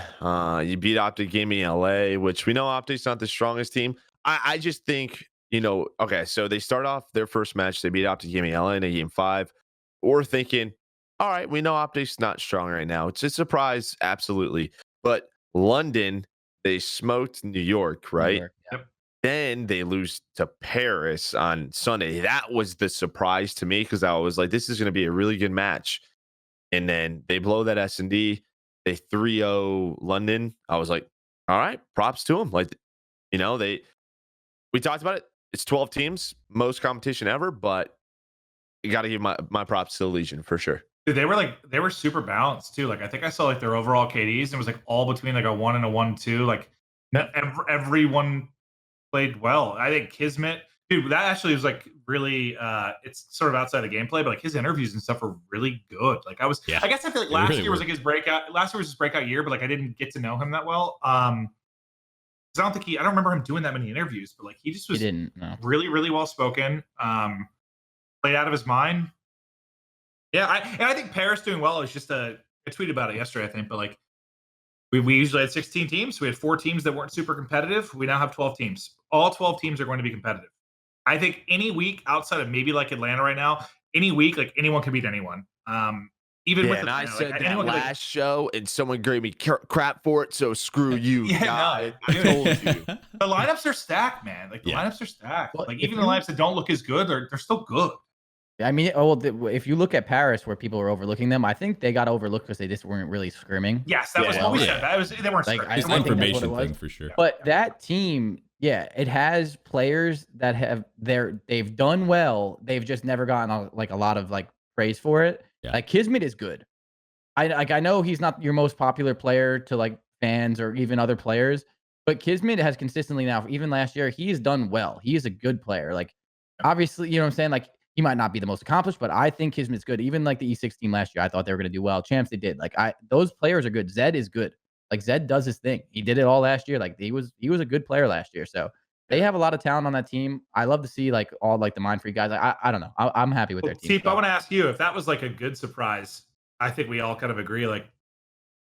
you beat Optic Gaming LA, which we know Optic's not the strongest team. I just think, you know, okay, so they start off their first match, they beat Optic Gaming LA in a game 5. We're thinking, all right, we know Optic's not strong right now. It's a surprise, absolutely. But London, they smoked New York, right? New York, Yep. Then they lose to Paris on Sunday. That was the surprise to me because I was like, this is going to be a really good match. And then they blow that S&D. They 3-0 London. I was like, all right, props to them. Like, you know, we talked about it. It's 12 teams, most competition ever, but you got to give my props to the Legion for sure. Dude, they were super balanced too. Like I think I saw like their overall KDs and it was like all between like a 1 and a 1-2. Like everyone played well. I think Kismet, dude, that actually was like really it's sort of outside of gameplay, but like his interviews and stuff were really good. Like I guess I feel like last year was like his breakout. Last year was his breakout year, but like I didn't get to know him that well. I don't remember him doing that many interviews, but like he just was really, really well spoken. Played out of his mind. Yeah, I think Paris doing well is just I tweeted about it yesterday, I think, but like we usually had 16 teams. We had 4 teams that weren't super competitive. We now have 12 teams. All 12 teams are going to be competitive. I think any week outside of maybe like Atlanta right now, any week, like anyone can beat anyone. Even with and I said that last show, and someone gave me crap for it. So screw you. I told you. The lineups are stacked, man. Like the lineups are stacked. Well, like even the lineups that don't look as good, they're still good. I mean, if you look at Paris, where people were overlooking them, I think they got overlooked because they just weren't really scrimming. Yes, that was what we said. They weren't like, scrimming. it's an information thing for sure. But that team, it has players that they've done well. They've just never gotten a lot of like praise for it. Yeah. Like Kismet is good. I know he's not your most popular player to like fans or even other players, but Kismet has consistently now, even last year, he's done well. He is a good player. Like obviously, you know what I'm saying? Like he might not be the most accomplished, but I think Kismet's good. Even like the E6 team last year, I thought they were going to do well. Champs, they did. Like those players are good. Zed is good. Like Zed does his thing. He did it all last year. Like he was a good player last year. So they have a lot of talent on that team. I love to see like all like the Mind Free guys. I don't know. I'm happy with their team. TeeP, I want to ask you if that was like a good surprise. I think we all kind of agree. Like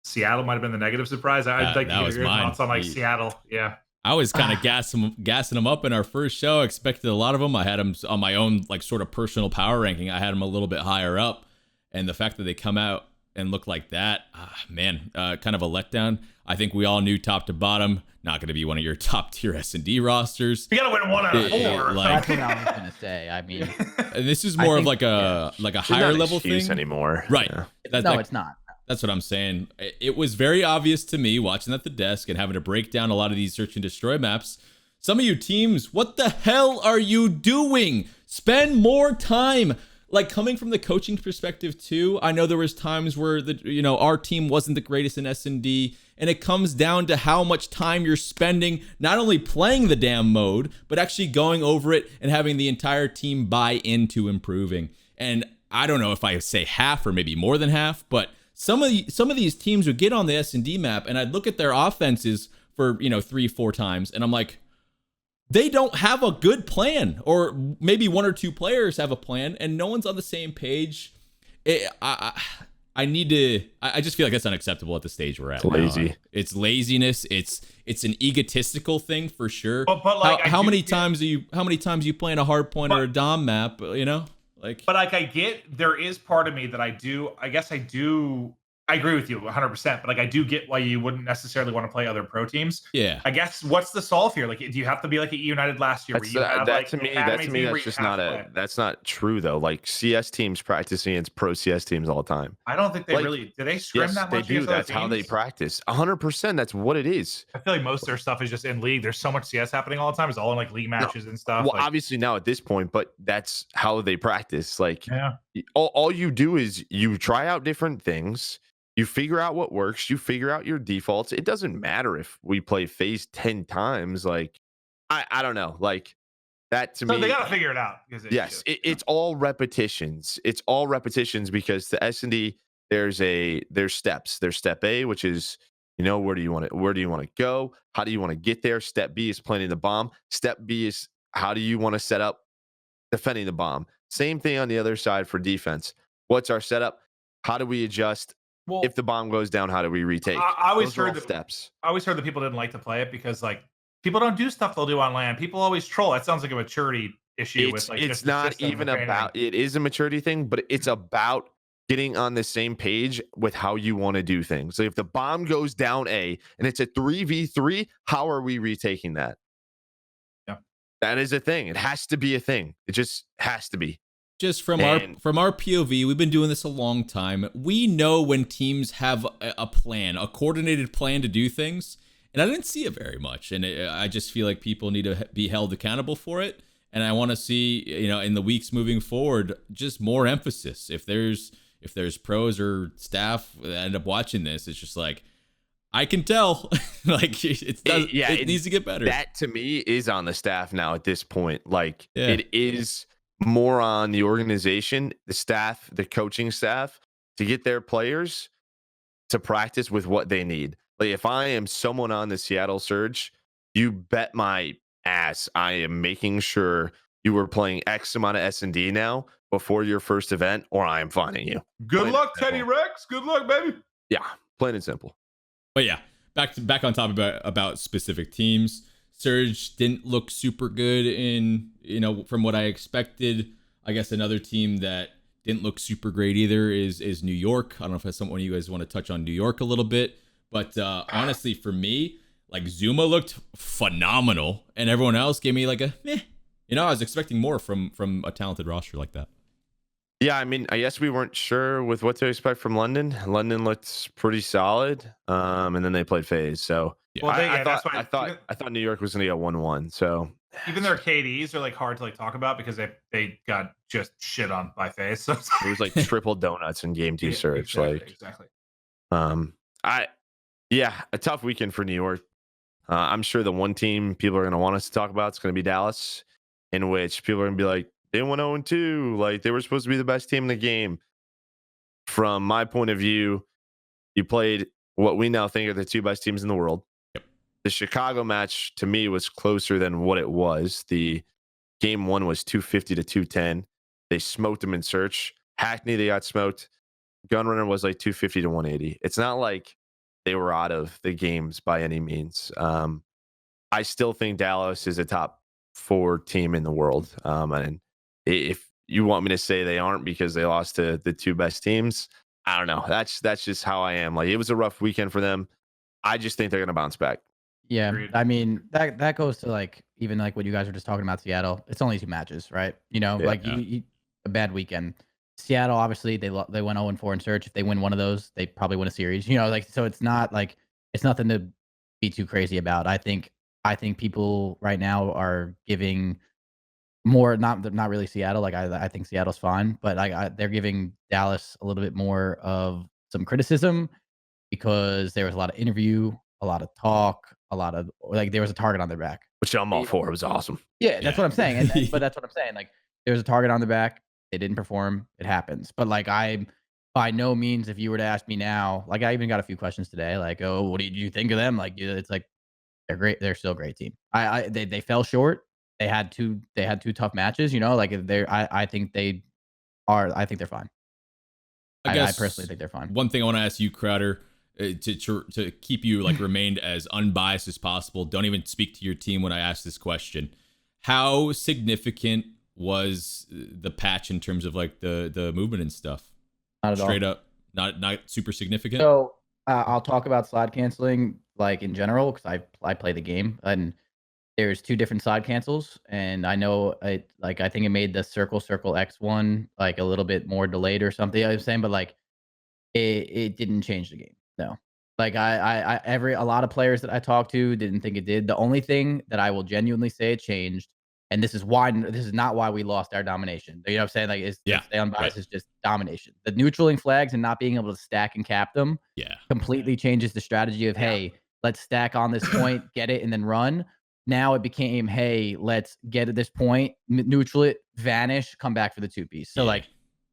Seattle might have been the negative surprise. I'd like to hear your thoughts on like Seattle. Yeah. I was kind of gassing them up in our first show. I expected a lot of them. I had them on my own like sort of personal power ranking. I had them a little bit higher up, and the fact that they come out and look like that, kind of a letdown. I think we all knew top to bottom, not going to be one of your top tier S&D rosters. You got to win 1 out of 4. That's what I was going to say. I mean, and this is more of like a higher level thing anymore, right? Yeah. It's not. That's what I'm saying. It was very obvious to me watching at the desk and having to break down a lot of these search and destroy maps. Some of you teams, what the hell are you doing? Spend more time like coming from the coaching perspective too, I know there was times where our team wasn't the greatest in S&D, and it comes down to how much time you're spending not only playing the damn mode, but actually going over it and having the entire team buy into improving. And I don't know if I say half or maybe more than half, but some of these teams would get on the S&D map and I'd look at their offenses for 3-4 times, and I'm like, they don't have a good plan, or maybe one or two players have a plan and no one's on the same page. I just feel like that's unacceptable at the stage we're at. It's lazy. Now. It's laziness. It's an egotistical thing for sure. But like, how many times are you playing a hard point or a dom map? Like. But like, I get, there is part of me that I agree with you 100%, but like, I do get why you wouldn't necessarily want to play other pro teams. Yeah. I guess what's the solve here? Like, do you have to be like at United last year? To me, that's not true though. Like CS teams practice against pro CS teams all the time. I don't think they really, do they scrim that much? They do. That's how they practice. 100%. That's what it is. I feel like most of their stuff is just in league. There's so much CS happening all the time. It's all in like league matches and stuff. Well, obviously now at this point, but that's how they practice. Like, all you do is you try out different things. You figure out what works. You figure out your defaults. It doesn't matter if we play phase 10 times. Like, I don't know. Like, that to me. So they got to figure it out. It's all repetitions. It's all repetitions because the S&D, there's steps. There's step A, which is, where do you want to go? How do you want to get there? Step B is planting the bomb. Step B is how do you want to set up defending the bomb? Same thing on the other side for defense. What's our setup? How do we adjust? Well, if the bomb goes down, how do we retake? I always heard steps. I always heard that people didn't like to play it because like people don't do stuff they'll do on land. People always troll. That sounds like a maturity issue. It's not even about. It is a maturity thing, but it's about getting on the same page with how you want to do things. So if the bomb goes down A and it's a 3v3, how are we retaking that? Yeah, that is a thing. It has to be a thing. It just has to be. Just from our POV, we've been doing this a long time. We know when teams have a plan, a coordinated plan to do things, and I didn't see it very much. And I just feel like people need to be held accountable for it. And I want to see, in the weeks moving forward, just more emphasis. If there's pros or staff that end up watching this, it's just like, I can tell, like it needs to get better. That to me is on the staff now at this point. Like it is more on the organization, the staff, the coaching staff to get their players to practice with what they need. Like if I am someone on the Seattle Surge, you bet my ass I am making sure you were playing X amount of S&D now before your first event, or I am finding you. Good luck, Teddy Rex. Good luck, baby. Yeah, plain and simple. But yeah, back on top about specific teams. Surge didn't look super good in, from what I expected. I guess another team that didn't look super great either is New York. I don't know if someone of you guys want to touch on New York a little bit, but honestly, for me, like Zuma looked phenomenal, and everyone else gave me like a meh. I was expecting more from a talented roster like that. Yeah, I mean, I guess we weren't sure with what to expect from London. London looked pretty solid, and then they played FaZe. So well, I thought New York was going to get 1-1. So even their KDs are like hard to like talk about because they got just shit on by FaZe. So it was like triple donuts in game 2 Surge. Exactly. A tough weekend for New York. I'm sure the one team people are going to want us to talk about is going to be Dallas, in which people are going to be like, they went 0-2. Like they were supposed to be the best team in the game. From my point of view, you played what we now think are the two best teams in the world. Yep. The Chicago match to me was closer than what it was. The game 1 was 250-210. They smoked them in search. Hackney, they got smoked. Gunrunner was like 250-180. It's not like they were out of the games by any means. I still think Dallas is a top 4 team in the world. And if you want me to say they aren't because they lost to the two best teams, I don't know. That's just how I am. Like it was a rough weekend for them. I just think they're going to bounce back. Yeah. I mean, that goes to like, even like what you guys were just talking about Seattle. It's only 2 matches, right? You a bad weekend. Seattle, obviously they went 0-4 in search. If they win one of those, they probably win a series, so it's not like, it's nothing to be too crazy about. I think people right now are giving more not really Seattle. Like I think Seattle's fine, but they're giving Dallas a little bit more of some criticism because there was a lot of interview, a lot of talk, a lot of like there was a target on their back. Which I'm all for. It was awesome. Yeah, that's what I'm saying. But that's what I'm saying. Like there was a target on their back. They didn't perform. It happens. But like I by no means, if you were to ask me now, like I even got a few questions today, like, oh, what did you think of them? Like it's like they're great. They're still a great team. They fell short. They had two tough matches, you know, like they're I think they are I think they're fine. I personally think they're fine. One thing I want to ask you, Crowder, to keep you like remained as unbiased as possible. Don't even speak to your team when I ask this question. How significant was the patch in terms of like the movement and stuff? Not at Straight all. up, not super significant. So I'll talk about slide canceling like in general because I play the game and there's two different slide cancels and I know I think it made the circle X one like a little bit more delayed or something. I was saying, but like it didn't change the game. No. Like a lot of players that I talked to didn't think it did. The only thing that I will genuinely say it changed, and this is not why we lost our domination. You know what I'm saying? Like stay unbiased is just domination. The neutraling flags and not being able to stack and cap them completely changes the strategy of hey, let's stack on this point, get it, and then run. Now it became, hey, let's get at this point, neutral it, vanish, come back for the 2-piece. So like,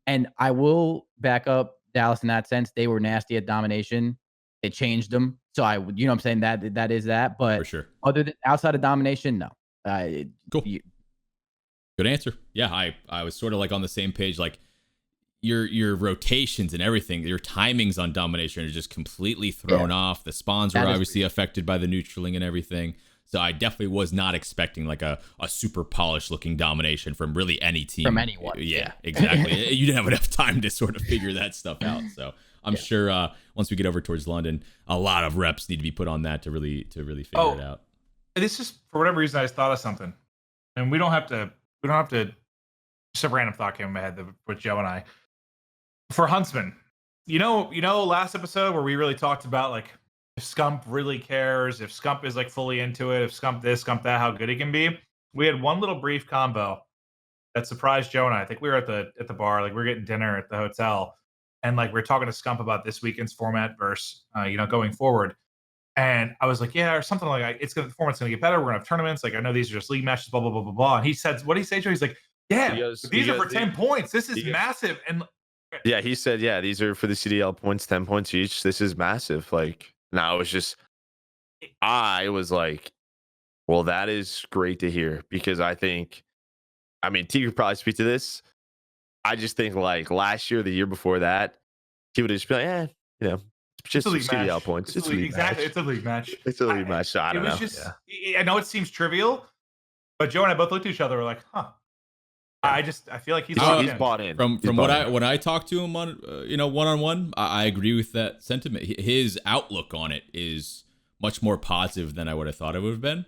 and I will back up Dallas in that sense. They were nasty at domination. They changed them. So you know what I'm saying? That is that. But for sure. Other than outside of domination, no. Cool. Good answer. Yeah, I was sort of like on the same page. Like your rotations and everything, your timings on domination are just completely thrown off. The spawns were obviously affected by the neutraling and everything. So I definitely was not expecting like a super polished looking domination from really any team. From anyone. Yeah, exactly. You didn't have enough time to sort of figure that stuff out. So I'm sure once we get over towards London, a lot of reps need to be put on that to really figure it out. This just for whatever reason I just thought of something. And we don't have to just a random thought came in my head with Joe and I. For Huntsmen, you know, last episode where we really talked about like if Scump really cares, if Scump is like fully into it, if Scump this, Scump that, how good he can be. We had one little brief combo that surprised Joe and I. I think we were at the bar, like we were getting dinner at the hotel, and like we are talking to Scump about this weekend's format versus going forward. And I was like, yeah, or something like the format's gonna get better. We're gonna have tournaments. Like I know these are just league matches, blah blah blah blah blah. And he said, what did he say, Joe? He's like, yeah, these are for 10 points. This is massive. And yeah, he said, yeah, these are for the CDL points, 10 points each. This is massive. Like now I was like, well, that is great to hear because I mean, T could probably speak to this. I just think like last year, the year before that, he would have just been like, it's just CDL points. It's a league match. It's a league match. It's a league match. So I don't know. I know it seems trivial, but Joe and I both looked at each other. We're like, huh. I feel like he's bought in. From what I talked to him on, one-on-one, I agree with that sentiment. His outlook on it is much more positive than I would have thought it would have been,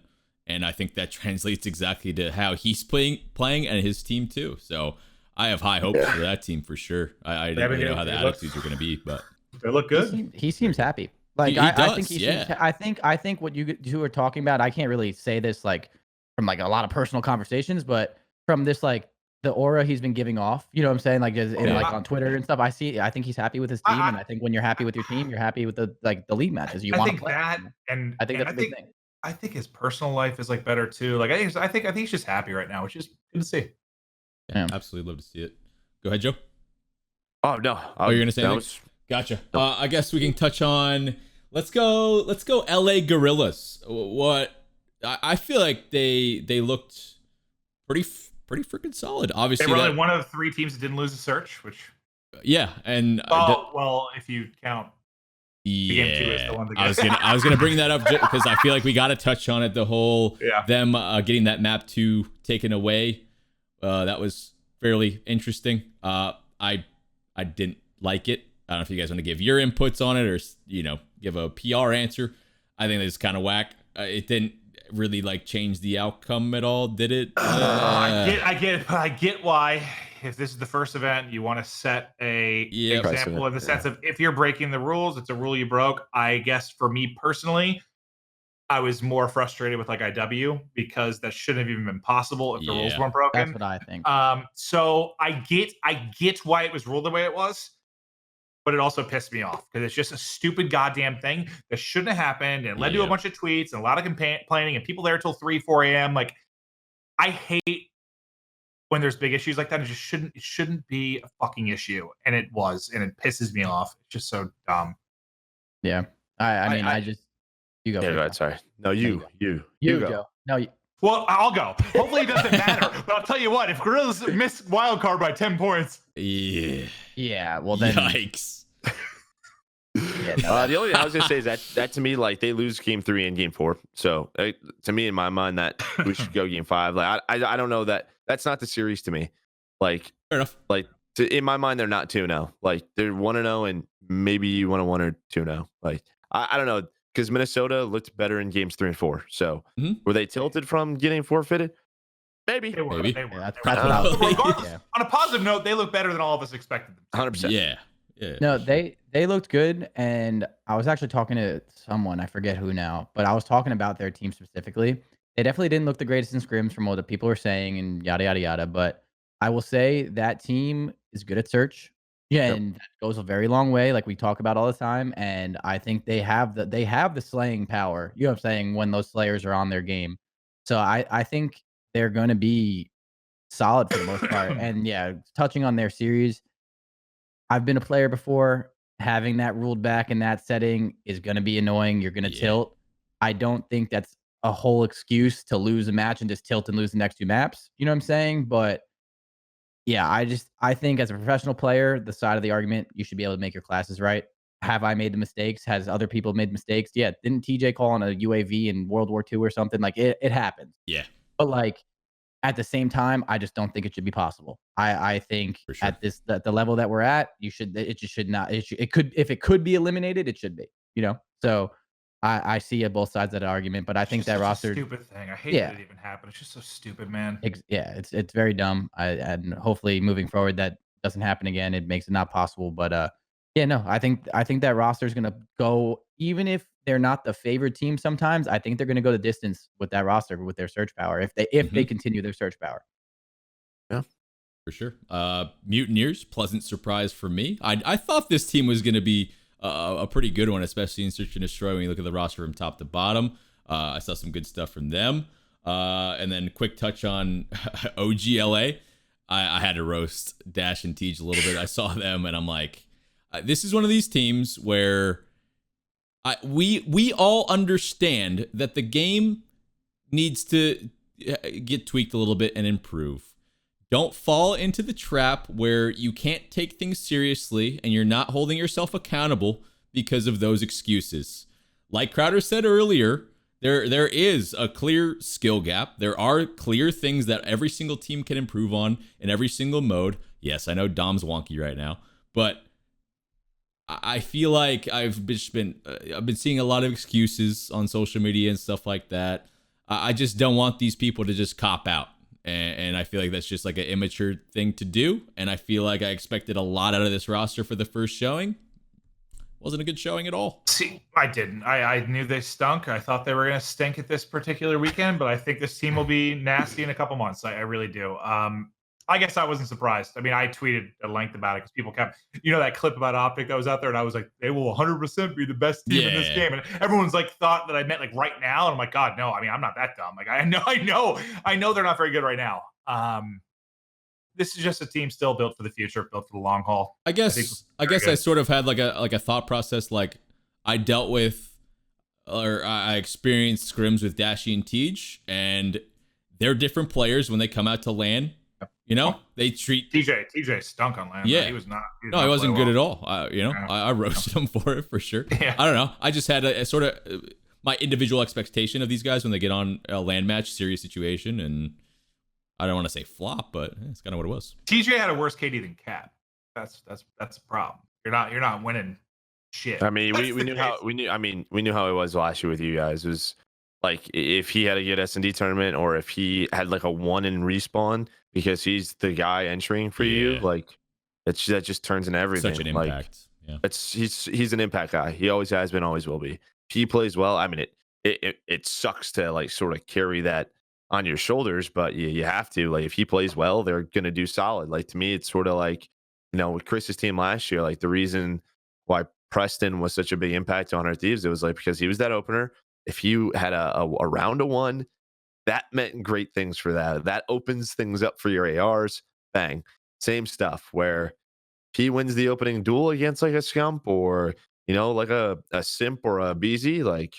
and I think that translates exactly to how he's playing, and his team too. So I have high hopes for that team for sure. I don't really know how the attitudes are going to be, but they look good. He seems happy. Like I think what you two are talking about. I can't really say this like from like a lot of personal conversations, but from this like. The aura he's been giving off, you know what I'm saying? Like, like on Twitter and stuff. I think he's happy with his team, and I think when you're happy with your team, you're happy with the league matches you want to play. And I think that's a big thing. I think his personal life is like better too. Like I think he's just happy right now, which is good to see. Yeah, absolutely love to see it. Go ahead, Joe. Oh no, you're gonna say gotcha. I guess we can touch on. Let's go. LA Gorillas. What I feel like they looked pretty freaking solid. Obviously, they were only one of the 3 teams that didn't lose a search, which and well, if you count game 2 is the one that I was gonna bring that up because I feel like we got to touch on it. The whole them getting that map 2 taken away, that was fairly interesting. I didn't like it. I don't know if you guys want to give your inputs on it or give a PR answer. I think it's kind of whack. It didn't really like change the outcome at all, did it? I get why. If this is the first event, you want to set a example in the sense of if you're breaking the rules, it's a rule you broke. I guess for me personally, I was more frustrated with like IW because that shouldn't have even been possible if the rules weren't broken. That's what I think. So I get why it was ruled the way it was, but it also pissed me off because it's just a stupid goddamn thing that shouldn't have happened and led to a bunch of tweets and a lot of complaining and people there till 3, 4 a.m. Like, I hate when there's big issues like that. It shouldn't be a fucking issue, and it was, and it pisses me off. It's just so dumb. Yeah, I mean, I just you go. Yeah, go ahead. Sorry, no, you go. Joe. No, well, I'll go. Hopefully, it doesn't matter. But I'll tell you what: if Gorillas miss wild card by 10 points, yeah. Well, then, yikes. Yeah, no, the only thing I was gonna say is that to me, like, they lose game 3 and game 4. So to me, in my mind, that we should go game 5. Like, I don't know, that's not the series to me. Like, fair enough. Like, in my mind, they're not 2-0. Like, they're 1-0 and maybe 1-1 or 2-0. Like, I don't know, because Minnesota looked better in games 3 and 4. So were they tilted from getting forfeited? Maybe. They were. Yeah, that's what I was regardless, on a positive note, they look better than all of us expected them. 100%. Yeah. No, they looked good, and I was actually talking to someone, I forget who now, but I was talking about their team specifically. They definitely didn't look the greatest in scrims from what the people were saying and yada yada yada. But I will say that team is good at search. Yeah, and that goes a very long way, like we talk about all the time. And I think they have the slaying power. You know what I'm saying, when those slayers are on their game. So I think they're gonna be solid for the most part. And yeah, touching on their series, I've been a player before. Having that ruled back in that setting is going to be annoying. You're going to tilt. I don't think that's a whole excuse to lose a match and just tilt and lose the next 2 maps. You know what I'm saying? But yeah, I think as a professional player, the side of the argument, you should be able to make your classes right. Have I made the mistakes? Has other people made mistakes? Yeah. Didn't TJ call on a UAV in World War II or something? Like, it happens. Yeah. But like, at the same time, I just don't think it should be possible. I think at the level that we're at, it just should not. It could, if it could be eliminated, it should be. You know, so I see both sides of that argument, but I think that roster stupid thing. I hate that it even happened. It's just so stupid, man. It's very dumb. And hopefully moving forward that doesn't happen again. It makes it not possible. But yeah, no, I think that roster is gonna go, even if they're not the favorite team sometimes, I think they're going to go the distance with that roster with their search power if they continue their search power. Yeah, for sure. Mutineers, pleasant surprise for me. I thought this team was going to be a pretty good one, especially in Search and Destroy. When you look at the roster from top to bottom, I saw some good stuff from them. And then quick touch on OGLA. I had to roast Dash and Tej a little bit. I saw them and I'm like, this is one of these teams where we all understand that the game needs to get tweaked a little bit and improve. Don't fall into the trap where you can't take things seriously and you're not holding yourself accountable because of those excuses. Like Crowder said earlier, there is a clear skill gap. There are clear things that every single team can improve on in every single mode. Yes, I know Dom's wonky right now, but I feel like I've been seeing a lot of excuses on social media and stuff like that. I just don't want these people to just cop out. And I feel like that's just like an immature thing to do. And I feel like I expected a lot out of this roster for the first showing. Wasn't a good showing at all. See, I didn't. I knew they stunk. I thought they were going to stink at this particular weekend, but I think this team will be nasty in a couple months. I really do. I guess I wasn't surprised. I mean, I tweeted at length about it because people kept, that clip about Optic that was out there, and I was like, they will 100% be the best team in this game. And everyone's like thought that I meant like right now, and I'm like, God, no. I mean, I'm not that dumb. Like, I know they're not very good right now. This is just a team still built for the future, built for the long haul. I guess I sort of had like a thought process. Like I dealt with, or I experienced scrims with Dashy and Tej, and they're different players when they come out to LAN. They treat TJ stunk on LAN. Yeah, he was not. He wasn't good at all. I roasted him for it for sure. Yeah. I don't know. I just had a sort of my individual expectation of these guys when they get on a LAN match, serious situation, and I don't want to say flop, but it's kind of what it was. TJ had a worse KD than Cap. That's a problem. You're not winning shit. I mean, we knew how it was last year with you guys. It was like if he had a good S&D tournament, or if he had like a 1 in respawn because he's the guy entering for you, like that just turns into everything. Such an impact. He's an impact guy. He always has been, always will be. If he plays well, I mean, it sucks to like sort of carry that on your shoulders, but you have to. Like if he plays well, they're gonna do solid. Like to me, it's sort of like, with Chris's team last year, like the reason why Preston was such a big impact on our Thieves, it was like because he was that opener. If you had a round of one, that meant great things for that. That opens things up for your ARs. Bang. Same stuff where he wins the opening duel against like a Scump or, like a Simp or a BZ, like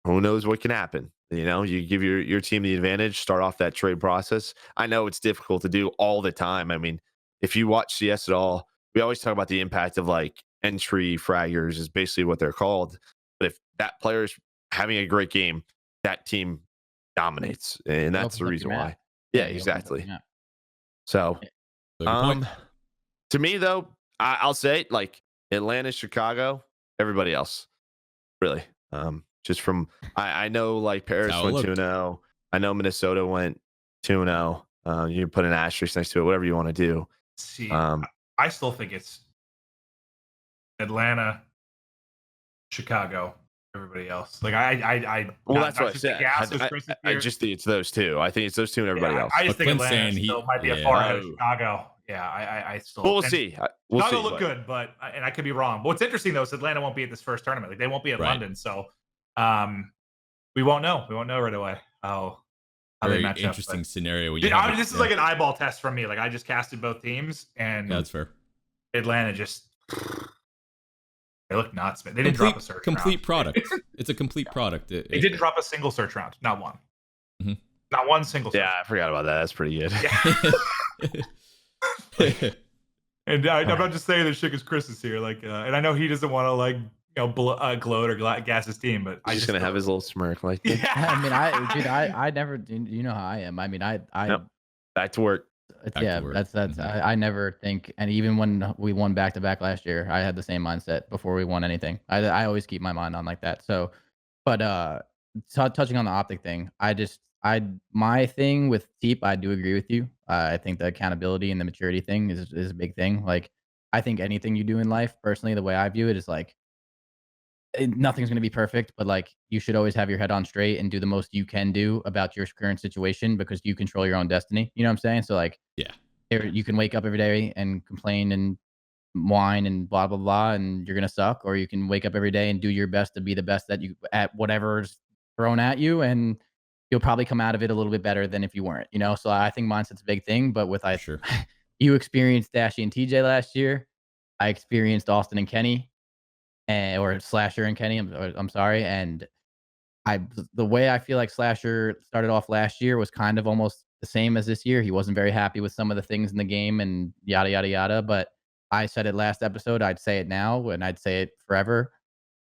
who knows what can happen. You give your team the advantage, start off that trade process. I know it's difficult to do all the time. I mean, if you watch CS at all, we always talk about the impact of like entry fraggers is basically what they're called. But if that player's having a great game, that team dominates. And that's the reason why. Yeah, exactly. So, to me though, I'll say like Atlanta, Chicago, everybody else, really. Just from I know like Paris went 2-0. I know Minnesota went 2-0. You can put an asterisk next to it, whatever you want to do. See, I still think it's Atlanta, Chicago, everybody else. Like that's what I said. I just think it's those two. I think it's those two and everybody else. I just think Atlanta still might be a far ahead of Chicago. Yeah, I still. We'll see. Chicago look good, but I could be wrong. But what's interesting though is Atlanta won't be at this first tournament. Like they won't be at London, so we won't know. We won't know right away how they match up. Interesting scenario. This is like an eyeball test from me. Like I just casted both teams, and that's fair. Atlanta just they look nuts. They didn't drop a search complete round. Product. It's a complete product. They didn't drop a single search round. Not one. Mm-hmm. Not one single. Yeah, I forgot about that. That's pretty good. Yeah. And I'm not just saying this shit because Chris is here. Like, and I know he doesn't want to like gloat or gas his team, but he's just gonna have his little smirk like. Yeah. I mean, I never. You know how I am. I mean, back to work. That's I never think, and even when we won back to back last year, I had the same mindset before we won anything. I always keep my mind on like that. So, but touching on the optic thing, my thing with TeeP, I do agree with you. I think the accountability and the maturity thing is a big thing. Like, I think anything you do in life, personally, the way I view it is like, nothing's going to be perfect, but like you should always have your head on straight and do the most you can do about your current situation because you control your own destiny. You know what I'm saying? So like, yeah, you can wake up every day and complain and whine and blah, blah, blah, and you're going to suck, or you can wake up every day and do your best to be the best that you at whatever's thrown at you. And you'll probably come out of it a little bit better than if you weren't, So I think mindset's a big thing, but sure. You experienced Dashy and TJ last year. I experienced Austin and Kenny. Or Slasher and Kenny, I'm sorry. And the way I feel like Slasher started off last year was kind of almost the same as this year. He wasn't very happy with some of the things in the game and yada, yada, yada. But I said it last episode. I'd say it now and I'd say it forever.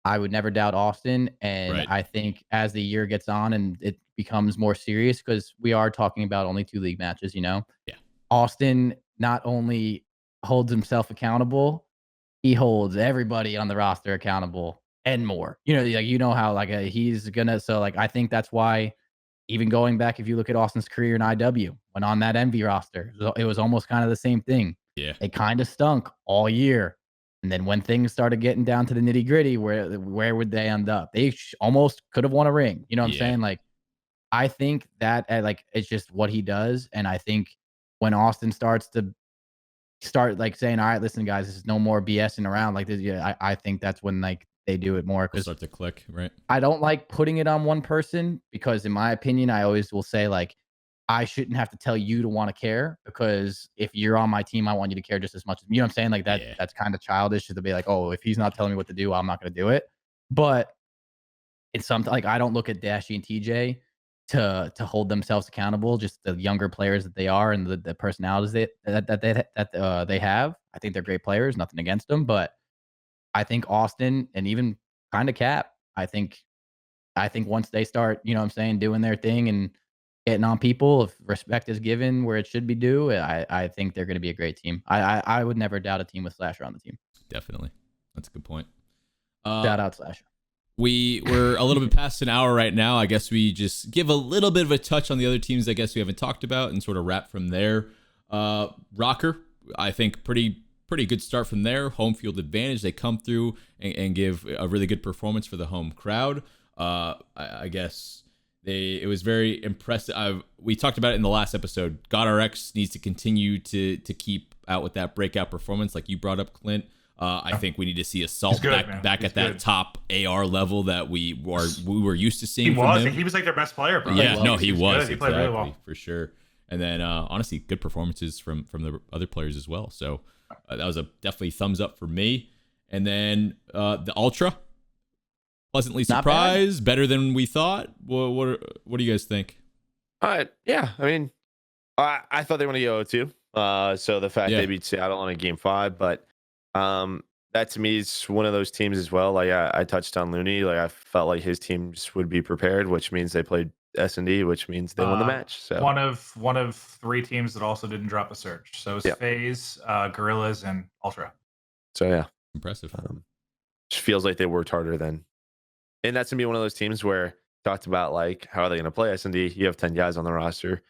I would never doubt Austin. And I think as the year gets on and it becomes more serious, because we are talking about only 2 league matches, Yeah. Austin not only holds himself accountable, he holds everybody on the roster accountable and more. How like he's gonna. So like I think that's why, even going back, if you look at Austin's career in IW, when on that MV roster, it was almost kind of the same thing. Yeah, it kind of stunk all year, and then when things started getting down to the nitty gritty, where would they end up? They almost could have won a ring. You know what I'm saying? Like, I think that like it's just what he does, and I think when Austin starts like saying, all right, listen, guys, this is no more BSing around like this. Yeah, I think that's when like they do it more, because start to click, right? I don't like putting it on one person, because in my opinion, I always will say like, I shouldn't have to tell you to want to care, because if you're on my team, I want you to care just as much as me. You know what I'm saying? Like that's kind of childish to be like, oh, if he's not telling me what to do, I'm not going to do it. But it's something like, I don't look at Dashy and TJ to hold themselves accountable, just the younger players that they are and the personalities that they have. I think they're great players, nothing against them, but I think Austin and even kind of Cap, I think once they start, doing their thing and getting on people, if respect is given where it should be due, I think they're going to be a great team. I would never doubt a team with Slasher on the team. Definitely. That's a good point. Shout out Slasher. We're a little bit past an hour right now. I guess we just give a little bit of a touch on the other teams I guess we haven't talked about and sort of wrap from there. ROKKR, I think pretty good start from there. Home field advantage. They come through and give a really good performance for the home crowd. I guess it was very impressive. We talked about it in the last episode. GodRx needs to continue to keep out with that breakout performance, like you brought up, Clint. I think we need to see Assault back at that top AR level that we were used to seeing from him. He was like their best player, bro. Yeah, no, he was. He played really well. For sure. And then honestly, good performances from the other players as well. So that was a definitely thumbs up for me. And then the Ultra, pleasantly surprised, better than we thought. What do you guys think? Yeah, I mean, I thought they were going to go 0-2. So the fact they beat Seattle on a game 5, but that to me is one of those teams as well. Like I touched on Looney. Like I felt like his teams would be prepared, which means they played S&D, which means they won the match. So one of 3 teams that also didn't drop a surge. So it's FaZe, Gorillas, and Ultra. So yeah, impressive. Just feels like they worked harder than, and that's gonna be one of those teams where talked about like how are they gonna play S&D. You have 10 guys on the roster.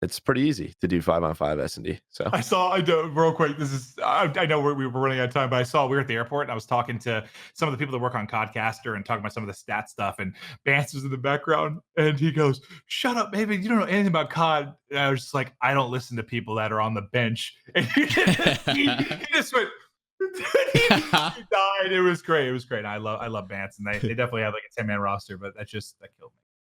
It's pretty easy to do 5-on-5 S&D. So I do real quick. I know we were running out of time, but we were at the airport and I was talking to some of the people that work on Codcaster and talking about some of the stat stuff. And Vance was in the background and he goes, "Shut up, Maven. You don't know anything about COD." And I was just like, I don't listen to people that are on the bench. And he just went. He died. It was great. I love Vance, and they definitely have like a 10-man roster, but that killed me.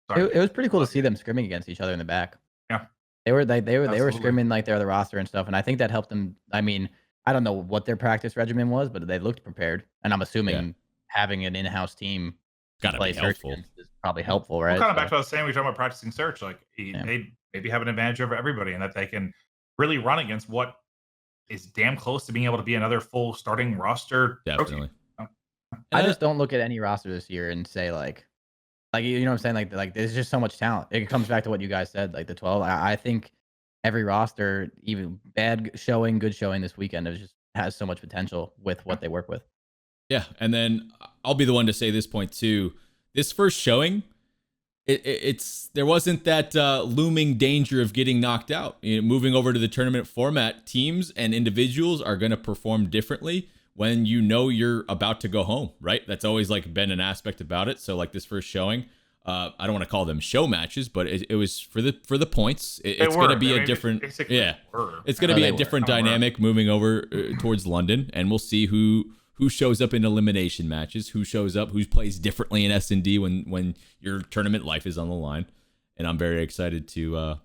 Sorry. It was pretty cool to see them scrimming against each other in the back. Yeah. They were scrimming like they're the roster and stuff, and I think that helped them. I mean, I don't know what their practice regimen was, but they looked prepared, and I'm assuming having an in-house team gotta be helpful. Is probably helpful, right? Well, kind of back to what I was saying, we were talking about practicing search. Like they maybe have an advantage over everybody, and that they can really run against what is damn close to being able to be another full starting roster. Definitely. I just don't look at any roster this year and say like you know what I'm saying? Like there's just so much talent. It comes back to what you guys said, like the 12. I think every roster, even bad showing, good showing this weekend, has so much potential with what they work with. Yeah, and then I'll be the one to say this point too. This first showing, there wasn't that looming danger of getting knocked out. Moving over to the tournament format, teams and individuals are going to perform differently when you know you're about to go home, right? That's always like been an aspect about it. So like this first showing, I don't want to call them show matches, but it was for the points. It's going to be a different, it's going to be a different dynamic moving over towards London, and we'll see who shows up in elimination matches, who shows up, who plays differently in S&D when your tournament life is on the line. And I'm very excited to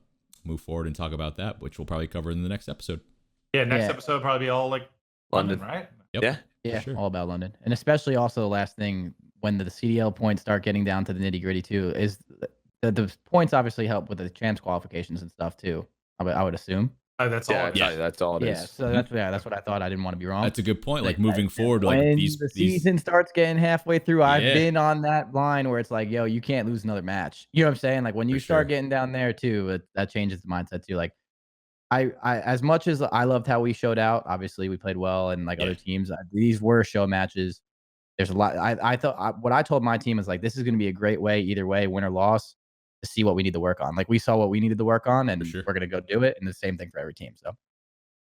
move forward and talk about that, which we'll probably cover in the next episode. Yeah, next episode will probably be all like London, right? Yep. Yeah, sure. All about London. And especially also the last thing, when the CDL points start getting down to the nitty-gritty too, is the points obviously help with the champs qualifications and stuff too, I would assume. That's all. That's all it is. Yeah, so that's what I thought. I didn't want to be wrong. That's a good point. Like moving forward, like when these season starts getting halfway through, I've been on that line where it's like, yo, you can't lose another match. You know what I'm saying? Like when you start getting down there too, that changes the mindset too. Like I as much as I loved how we showed out, obviously we played well, and like other teams, these were show matches. There's a lot. I thought what I told my team is like, this is going to be a great way, either way, win or loss, to see what we need to work on. Like we saw what we needed to work on, and we're going to go do it. And the same thing for every team. So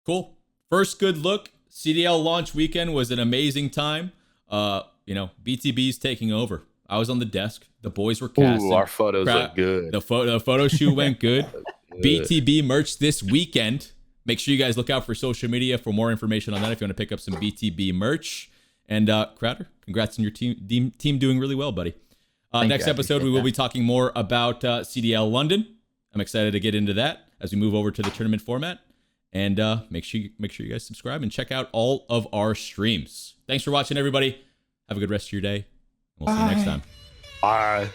cool. First good look. CDL Launch Weekend was an amazing time. BTB's taking over. I was on the desk. The boys were casting. Ooh, our photos look good. The photo shoot went good. BTB merch this weekend. Make sure you guys look out for social media for more information on that if you want to pick up some BTB merch. And Crowder, congrats on your team doing really well, buddy. Next episode, we will be talking more about CDL London. I'm excited to get into that as we move over to the tournament format. And make sure you guys subscribe and check out all of our streams. Thanks for watching, everybody. Have a good rest of your day. We'll see you next time. Bye.